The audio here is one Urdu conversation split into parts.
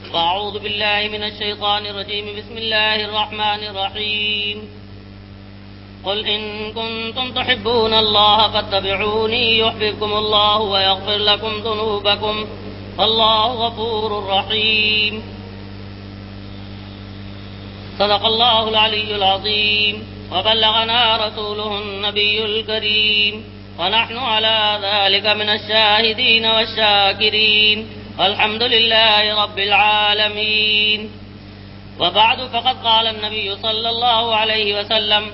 أعوذ بالله من الشيطان الرجيم. بسم الله الرحمن الرحيم. قل إن كنتم تحبون الله فاتبعوني يحببكم الله ويغفر لكم ذنوبكم والله غفور رحيم. صدق الله العلي العظيم وبلغنا رسوله النبي الكريم ونحن على ذلك من الشاهدين والشاكرين والحمد لله رب العالمين. وبعد فقد قال النبي صلى الله عليه وسلم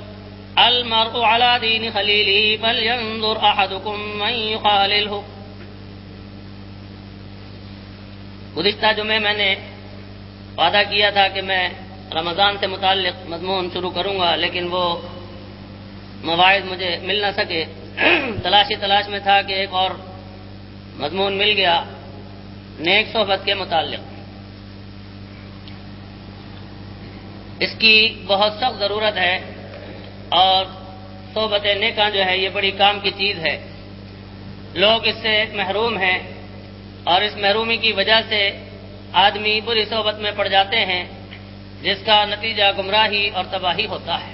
المرء على دين خليله فلينظر أحدكم من يخالله. گزشتہ جمعے میں نے وعدہ کیا تھا کہ میں رمضان سے متعلق مضمون شروع کروں گا، لیکن وہ مواعظ مجھے مل نہ سکے. تلاش میں تھا کہ ایک اور مضمون مل گیا نیک صحبت کے متعلق. اس کی بہت سخت ضرورت ہے اور صحبت نیکاں جو ہے یہ بڑی کام کی چیز ہے. لوگ اس سے محروم ہیں اور اس محرومی کی وجہ سے آدمی بری صحبت میں پڑ جاتے ہیں، جس کا نتیجہ گمراہی اور تباہی ہوتا ہے.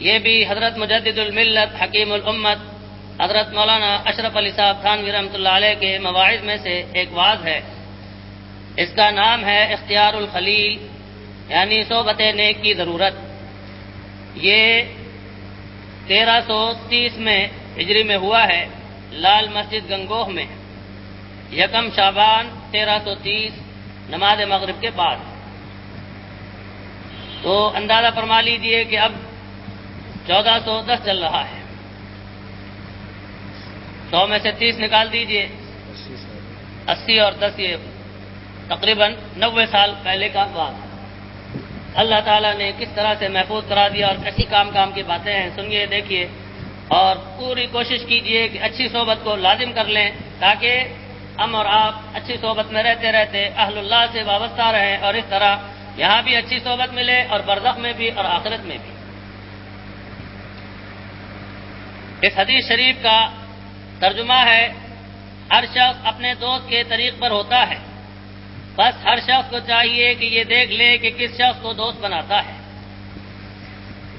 یہ بھی حضرت مجدد الملت حکیم الامت حضرت مولانا اشرف علی صاحب تھانوی رحمۃ اللہ علیہ کے مواعظ میں سے ایک واعظ ہے. اس کا نام ہے اختیار الخلیل، یعنی صحبت نیک کی ضرورت. یہ 1330 میں ہجری میں ہوا ہے، لال مسجد گنگوہ میں، یکم شعبان 1330 نماز مغرب کے بعد. تو اندازہ فرما لیجئے کہ اب 1410 چل رہا ہے. 100 میں سے 30 نکال دیجئے، 80 اور 10 یہ تقریباً 90 سال پہلے کا بات. اللہ تعالیٰ نے کس طرح سے محفوظ کرا دیا اور ایسی کام کی باتیں ہیں. سنیے، دیکھیے اور پوری کوشش کیجئے کہ اچھی صحبت کو لازم کر لیں، تاکہ ہم اور آپ اچھی صحبت میں رہتے اہل اللہ سے وابستہ رہیں اور اس طرح یہاں بھی اچھی صحبت ملے اور برزخ میں بھی اور آخرت میں بھی. اس حدیث شریف کا ترجمہ ہے ہر شخص اپنے دوست کے طریق پر ہوتا ہے، بس ہر شخص کو چاہیے کہ یہ دیکھ لے کہ کس شخص کو دوست بناتا ہے.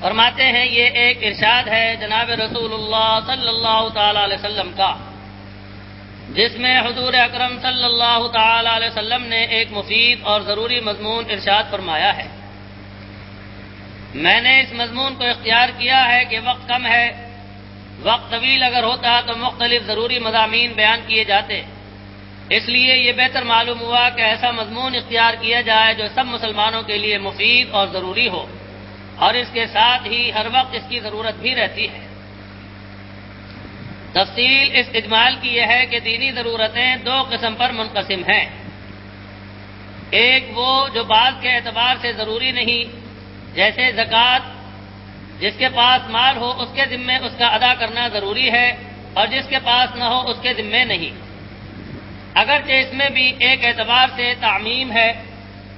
فرماتے ہیں یہ ایک ارشاد ہے جناب رسول اللہ صلی اللہ تعالی علیہ وسلم کا، جس میں حضور اکرم صلی اللہ تعالی علیہ وسلم نے ایک مفید اور ضروری مضمون ارشاد فرمایا ہے. میں نے اس مضمون کو اختیار کیا ہے کہ وقت کم ہے. وقت طویل اگر ہوتا تو مختلف ضروری مضامین بیان کیے جاتے، اس لیے یہ بہتر معلوم ہوا کہ ایسا مضمون اختیار کیا جائے جو سب مسلمانوں کے لیے مفید اور ضروری ہو، اور اس کے ساتھ ہی ہر وقت اس کی ضرورت بھی رہتی ہے. تفصیل اس اجمال کی یہ ہے کہ دینی ضرورتیں 2 قسم پر منقسم ہیں. ایک وہ جو بعض کے اعتبار سے ضروری نہیں، جیسے زکوٰۃ، جس کے پاس مال ہو اس کے ذمے اس کا ادا کرنا ضروری ہے اور جس کے پاس نہ ہو اس کے ذمے نہیں. اگرچہ اس میں بھی ایک اعتبار سے تعمیم ہے،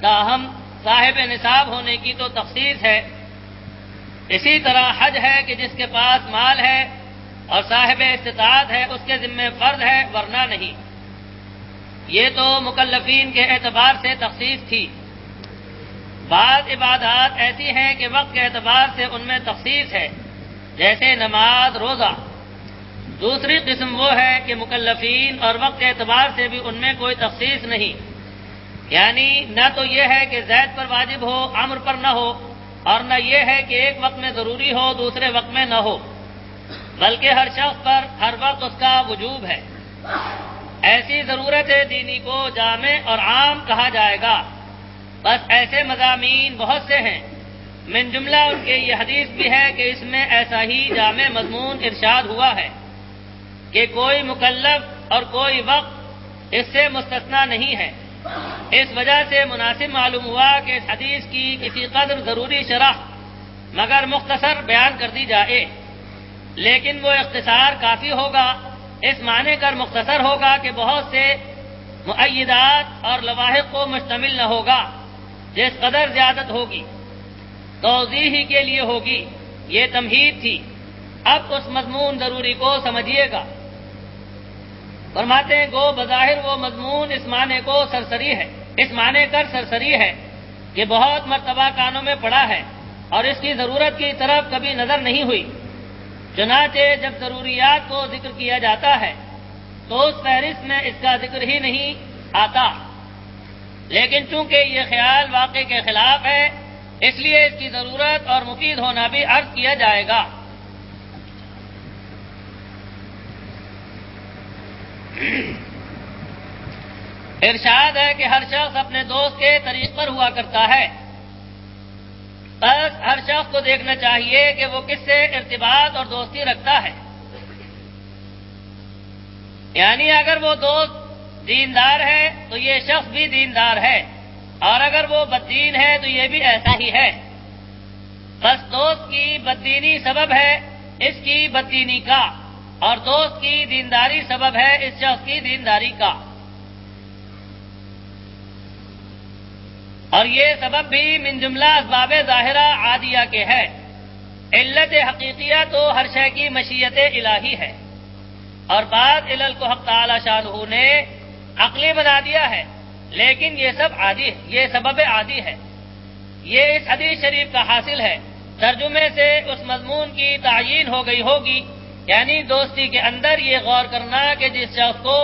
تاہم صاحب نصاب ہونے کی تو تخصیص ہے. اسی طرح حج ہے کہ جس کے پاس مال ہے اور صاحب استطاعت ہے اس کے ذمے فرض ہے، ورنہ نہیں. یہ تو مکلفین کے اعتبار سے تخصیص تھی. بعض عبادات ایسی ہیں کہ وقت کے اعتبار سے ان میں تخصیص ہے، جیسے نماز، روزہ. دوسری قسم وہ ہے کہ مکلفین اور وقت کے اعتبار سے بھی ان میں کوئی تخصیص نہیں، یعنی نہ تو یہ ہے کہ زید پر واجب ہو، عمر پر نہ ہو، اور نہ یہ ہے کہ ایک وقت میں ضروری ہو دوسرے وقت میں نہ ہو، بلکہ ہر شخص پر ہر وقت اس کا وجوب ہے. ایسی ضرورت دینی کو جامع اور عام کہا جائے گا. بس ایسے مضامین بہت سے ہیں، من جملہ ان کے یہ حدیث بھی ہے کہ اس میں ایسا ہی جامع مضمون ارشاد ہوا ہے کہ کوئی مکلف اور کوئی وقت اس سے مستثنی نہیں ہے. اس وجہ سے مناسب معلوم ہوا کہ اس حدیث کی کسی قدر ضروری شرح مگر مختصر بیان کر دی جائے، لیکن وہ اختصار کافی ہوگا، اس معنی کر مختصر ہوگا کہ بہت سے مؤیدات اور لواحق کو مشتمل نہ ہوگا. جس قدر زیادت ہوگی توضیح ہی کے لیے ہوگی. یہ تمہید تھی. اب اس مضمون ضروری کو سمجھیے گا. فرماتے ہیں گو بظاہر وہ مضمون اس معنی کو سرسری ہے اس معنی کر سرسری ہے کہ بہت مرتبہ کانوں میں پڑا ہے اور اس کی ضرورت کی طرف کبھی نظر نہیں ہوئی۔ چنانچہ جب ضروریات کو ذکر کیا جاتا ہے تو اس فہرست میں اس کا ذکر ہی نہیں آتا، لیکن چونکہ یہ خیال واقع کے خلاف ہے اس لیے اس کی ضرورت اور مفید ہونا بھی عرض کیا جائے گا۔ ارشاد ہے کہ ہر شخص اپنے دوست کے طریق پر ہوا کرتا ہے، بس ہر شخص کو دیکھنا چاہیے کہ وہ کس سے ارتباط اور دوستی رکھتا ہے۔ یعنی اگر وہ دوست دیندار ہے تو یہ شخص بھی دیندار ہے، اور اگر وہ بددین ہے تو یہ بھی ایسا ہی ہے۔ بس دوست کی بددینی سبب ہے اس کی بددینی کا، اور دوست کی دینداری سبب ہے اس شخص کی دینداری کا۔ اور یہ سبب بھی من جملہ اسباب ظاہرہ عادیہ کے ہے۔ علت حقیقیہ تو ہر شے کی مشیت الہی ہے، اور بعض علل کو حق تعالی شانہ نے عقلی بنا دیا ہے، لیکن یہ سب عادی ہے، یہ سبب عادی ہے۔ یہ اس حدیث شریف کا حاصل ہے۔ ترجمے سے اس مضمون کی تعیین ہو گئی ہوگی، یعنی دوستی کے اندر یہ غور کرنا کہ جس شخص کو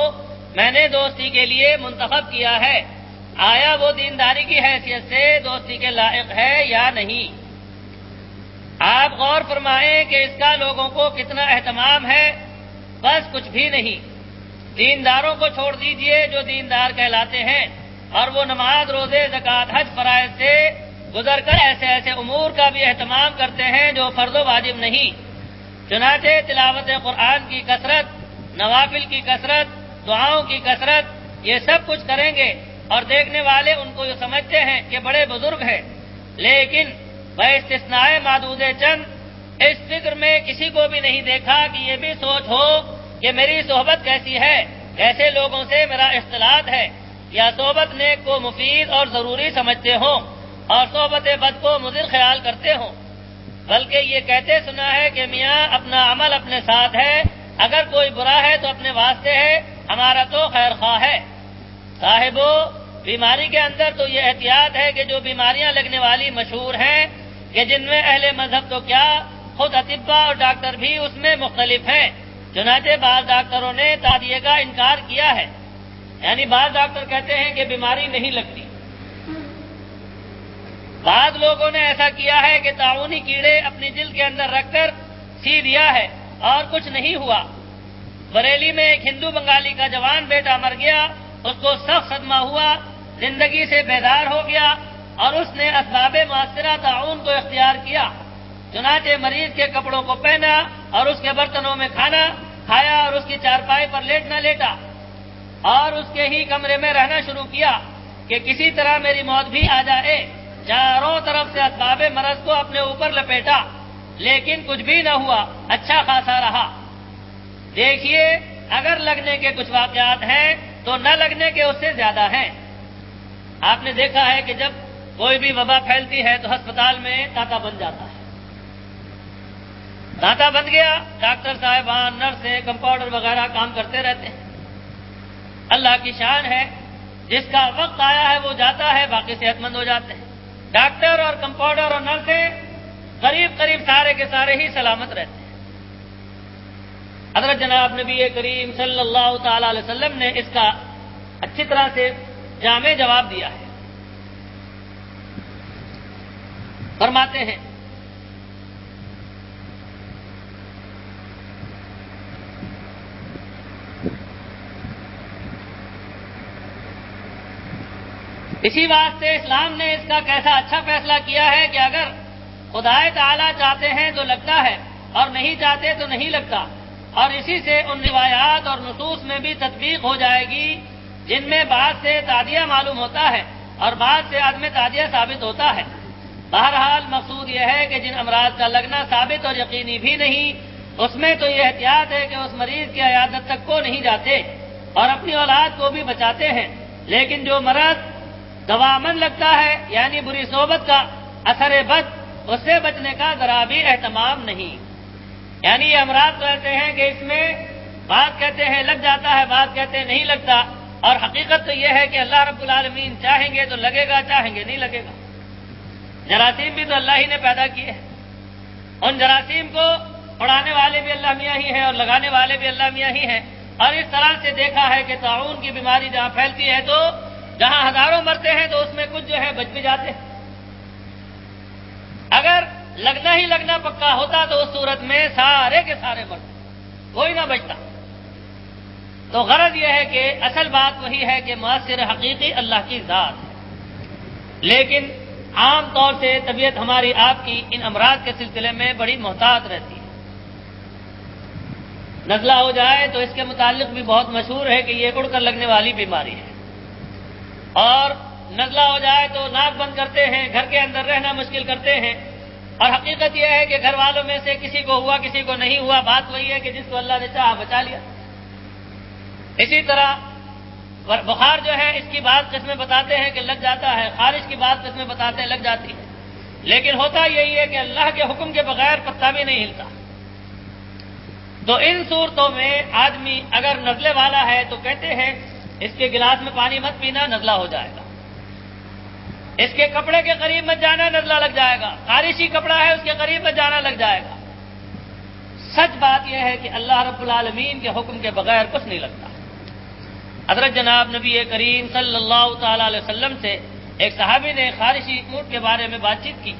میں نے دوستی کے لیے منتخب کیا ہے آیا وہ دینداری کی حیثیت سے دوستی کے لائق ہے یا نہیں۔ آپ غور فرمائیں کہ اس کا لوگوں کو کتنا اہتمام ہے، بس کچھ بھی نہیں۔ دینداروں کو چھوڑ دیجئے جو دیندار کہلاتے ہیں، اور وہ نماز، روزے، زکوٰۃ، حج فرائض سے گزر کر ایسے ایسے امور کا بھی اہتمام کرتے ہیں جو فرض و واجب نہیں۔ چنانچہ تلاوت قرآن کی کثرت، نوافل کی کثرت، دعاؤں کی کثرت، یہ سب کچھ کریں گے، اور دیکھنے والے ان کو یہ سمجھتے ہیں کہ بڑے بزرگ ہیں، لیکن باستثناء معدود چند اس فکر میں کسی کو بھی نہیں دیکھا کہ یہ بھی سوچ ہو کہ میری صحبت کیسی ہے، کیسے لوگوں سے میرا اختلاط ہے، یا صحبت نیک کو مفید اور ضروری سمجھتے ہوں اور صحبت بد کو مضر خیال کرتے ہوں، بلکہ یہ کہتے سنا ہے کہ میاں اپنا عمل اپنے ساتھ ہے، اگر کوئی برا ہے تو اپنے واسطے ہے، ہمارا تو خیر خواہ ہے۔ صاحبو، بیماری کے اندر تو یہ احتیاط ہے کہ جو بیماریاں لگنے والی مشہور ہیں کہ جن میں اہل مذہب تو کیا خود اطباء اور ڈاکٹر بھی اس میں مختلف ہیں، چنانچہ بعض ڈاکٹروں نے تعدیے کا انکار کیا ہے، یعنی بعض ڈاکٹر کہتے ہیں کہ بیماری نہیں لگتی، بعض لوگوں نے ایسا کیا ہے کہ طاعونی کیڑے اپنی جلد کے اندر رکھ کر سی دیا ہے اور کچھ نہیں ہوا۔ بریلی میں ایک ہندو بنگالی کا جوان بیٹا مر گیا، اس کو سخت صدمہ ہوا، زندگی سے بیدار ہو گیا، اور اس نے اسباب مؤثرہ طاعون کو اختیار کیا، چنانچہ مریض کے کپڑوں کو پہنا اور اس کے برتنوں میں کھانا کھایا اور اس کی چارپائی پر لیٹنا لیٹا اور اس کے ہی کمرے میں رہنا شروع کیا کہ کسی طرح میری موت بھی آ جائے۔ چاروں طرف سے اسباب مرض کو اپنے اوپر لپیٹا، لیکن کچھ بھی نہ ہوا، اچھا خاصا رہا۔ دیکھیے، اگر لگنے کے کچھ واقعات ہیں تو نہ لگنے کے اس سے زیادہ ہیں۔ آپ نے دیکھا ہے کہ جب کوئی بھی وبا پھیلتی ہے تو ہسپتال میں تانتا بن جاتا ہے، تانتا بن گیا، ڈاکٹر صاحبان، نرسیں، کمپاؤنڈر وغیرہ کام کرتے رہتے ہیں۔ اللہ کی شان ہے، جس کا وقت آیا ہے وہ جاتا ہے، باقی صحت مند ہو جاتے ہیں۔ ڈاکٹر اور کمپاؤنڈر اور نرسیں قریب قریب سارے کے سارے ہی سلامت رہتے ہیں۔ حضرت جناب نبی کریم صلی اللہ تعالی علیہ وسلم نے اس کا اچھی طرح سے جامع جواب دیا ہے۔ فرماتے ہیں اسی واسطے اسلام نے اس کا کیسا اچھا فیصلہ کیا ہے کہ اگر خدا تعالیٰ چاہتے ہیں تو لگتا ہے اور نہیں چاہتے تو نہیں لگتا، اور اسی سے ان روایات اور نصوص میں بھی تطبیق ہو جائے گی جن میں بعض سے تعدیہ معلوم ہوتا ہے اور بعض سے عدم تعدیہ ثابت ہوتا ہے۔ بہرحال مقصود یہ ہے کہ جن امراض کا لگنا ثابت اور یقینی بھی نہیں، اس میں تو یہ احتیاط ہے کہ اس مریض کی عیادت تک کو نہیں جاتے اور اپنی اولاد کو بھی بچاتے ہیں، لیکن جو مرض دوامن لگتا ہے یعنی بری صحبت کا اثر بد، اس سے بچنے کا ذرا بھی اہتمام نہیں۔ یعنی یہ امراض تو ایسے ہیں کہ اس میں بعض کہتے ہیں لگ جاتا ہے، بعض کہتے ہیں نہیں لگتا، اور حقیقت تو یہ ہے کہ اللہ رب العالمین چاہیں گے تو لگے گا، چاہیں گے نہیں لگے گا۔ جراثیم بھی تو اللہ ہی نے پیدا کیے ہیں، ان جراثیم کو اڑانے والے بھی اللہ میاں ہی ہیں اور لگانے والے بھی اللہ میاں ہی ہیں۔ اور اس طرح سے دیکھا ہے کہ طاعون کی بیماری جہاں پھیلتی ہے تو جہاں ہزاروں مرتے ہیں تو اس میں کچھ جو ہے بچ بھی جاتے ہیں۔ اگر لگنا ہی لگنا پکا ہوتا تو اس صورت میں سارے کے سارے مرتے، کوئی نہ بچتا۔ تو غرض یہ ہے کہ اصل بات وہی ہے کہ مؤثر حقیقی اللہ کی ذات ہے، لیکن عام طور سے طبیعت ہماری آپ کی ان امراض کے سلسلے میں بڑی محتاط رہتی ہے۔ نزلہ ہو جائے تو اس کے متعلق بھی بہت مشہور ہے کہ یہ اڑ کر لگنے والی بیماری ہے، اور نزلہ ہو جائے تو ناک بند کرتے ہیں، گھر کے اندر رہنا مشکل کرتے ہیں، اور حقیقت یہ ہے کہ گھر والوں میں سے کسی کو ہوا کسی کو نہیں ہوا، بات وہی ہے کہ جس کو اللہ نے چاہا بچا لیا۔ اسی طرح بخار جو ہے اس کی بعض قسمیں بتاتے ہیں کہ لگ جاتا ہے، خارش کی بعض قسمیں بتاتے ہیں لگ جاتی ہے، لیکن ہوتا یہی ہے کہ اللہ کے حکم کے بغیر پتا بھی نہیں ہلتا۔ تو ان صورتوں میں آدمی اگر نزلے والا ہے تو کہتے ہیں اس کے گلاس میں پانی مت پینا، نزلہ ہو جائے گا، اس کے کپڑے کے قریب مت جانا، نزلہ لگ جائے گا، خارشی کپڑا ہے اس کے قریب مت جانا، لگ جائے گا۔ سچ بات یہ ہے کہ اللہ رب العالمین کے حکم کے بغیر کچھ نہیں لگتا۔ حضرت جناب نبی کریم صلی اللہ تعالی علیہ وسلم سے ایک صحابی نے خارشی اونٹ کے بارے میں بات چیت کی،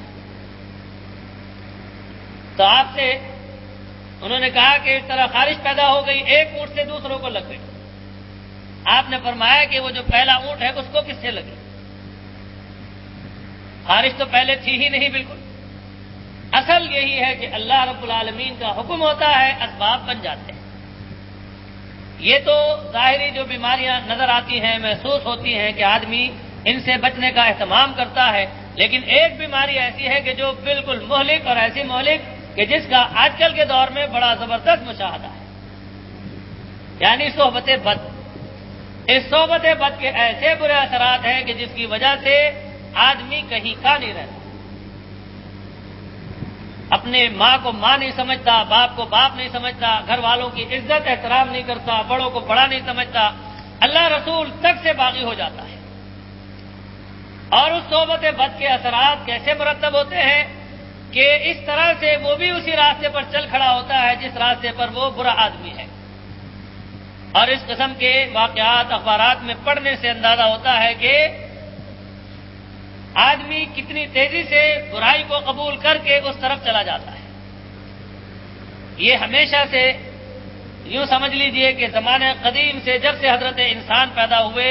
تو آپ سے انہوں نے کہا کہ اس طرح خارش پیدا ہو گئی، ایک اونٹ سے دوسروں کو لگ گئی۔ آپ نے فرمایا کہ وہ جو پہلا اونٹ ہے اس کو کس سے لگی؟ خارش تو پہلے تھی ہی نہیں بالکل۔ اصل یہی ہے کہ اللہ رب العالمین کا حکم ہوتا ہے، اسباب بن جاتے ہیں۔ یہ تو ظاہری جو بیماریاں نظر آتی ہیں، محسوس ہوتی ہیں کہ آدمی ان سے بچنے کا اہتمام کرتا ہے، لیکن ایک بیماری ایسی ہے کہ جو بالکل مہلک، اور ایسی مہلک کہ جس کا آج کل کے دور میں بڑا زبردست مشاہدہ ہے، یعنی صحبت بد۔ اس صحبت بد کے ایسے برے اثرات ہیں کہ جس کی وجہ سے آدمی کہیں کا نہیں رہتا، اپنے ماں کو ماں نہیں سمجھتا، باپ کو باپ نہیں سمجھتا، گھر والوں کی عزت احترام نہیں کرتا، بڑوں کو بڑا نہیں سمجھتا، اللہ رسول تک سے باغی ہو جاتا ہے۔ اور اس صحبت بد کے اثرات کیسے مرتب ہوتے ہیں کہ اس طرح سے وہ بھی اسی راستے پر چل کھڑا ہوتا ہے جس راستے پر وہ برا آدمی ہے۔ اور اس قسم کے واقعات اخبارات میں پڑھنے سے اندازہ ہوتا ہے کہ آدمی کتنی تیزی سے برائی کو قبول کر کے اس طرف چلا جاتا ہے۔ یہ ہمیشہ سے یوں سمجھ لیجئے کہ زمانہ قدیم سے، جب سے حضرت انسان پیدا ہوئے،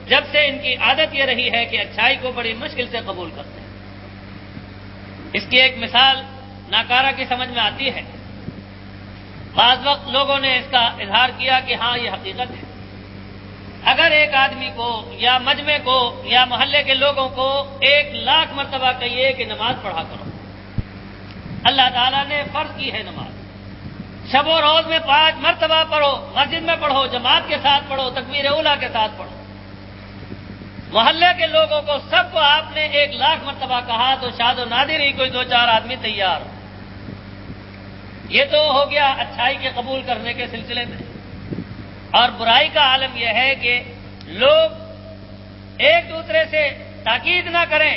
جب سے ان کی عادت یہ رہی ہے کہ اچھائی کو بڑی مشکل سے قبول کرتے ہیں۔ اس کی ایک مثال ناکارہ کی سمجھ میں آتی ہے۔ بعض وقت لوگوں نے اس کا اظہار کیا کہ ہاں یہ حقیقت ہے، اگر ایک آدمی کو یا مجمع کو یا محلے کے لوگوں کو 1,00,000 مرتبہ کہیے کہ نماز پڑھا کرو، اللہ تعالیٰ نے فرض کی ہے نماز، شب و روز میں 5 مرتبہ پڑھو، مسجد میں پڑھو، جماعت کے ساتھ پڑھو، تکبیر اولیٰ کے ساتھ پڑھو، محلے کے لوگوں کو سب کو آپ نے 1,00,000 مرتبہ کہا تو شاد و نادر ہی کوئی 2-4 آدمی تیار ہو۔ یہ تو ہو گیا اچھائی کے قبول کرنے کے سلسلے میں۔ اور برائی کا عالم یہ ہے کہ لوگ ایک دوسرے سے تاکید نہ کریں،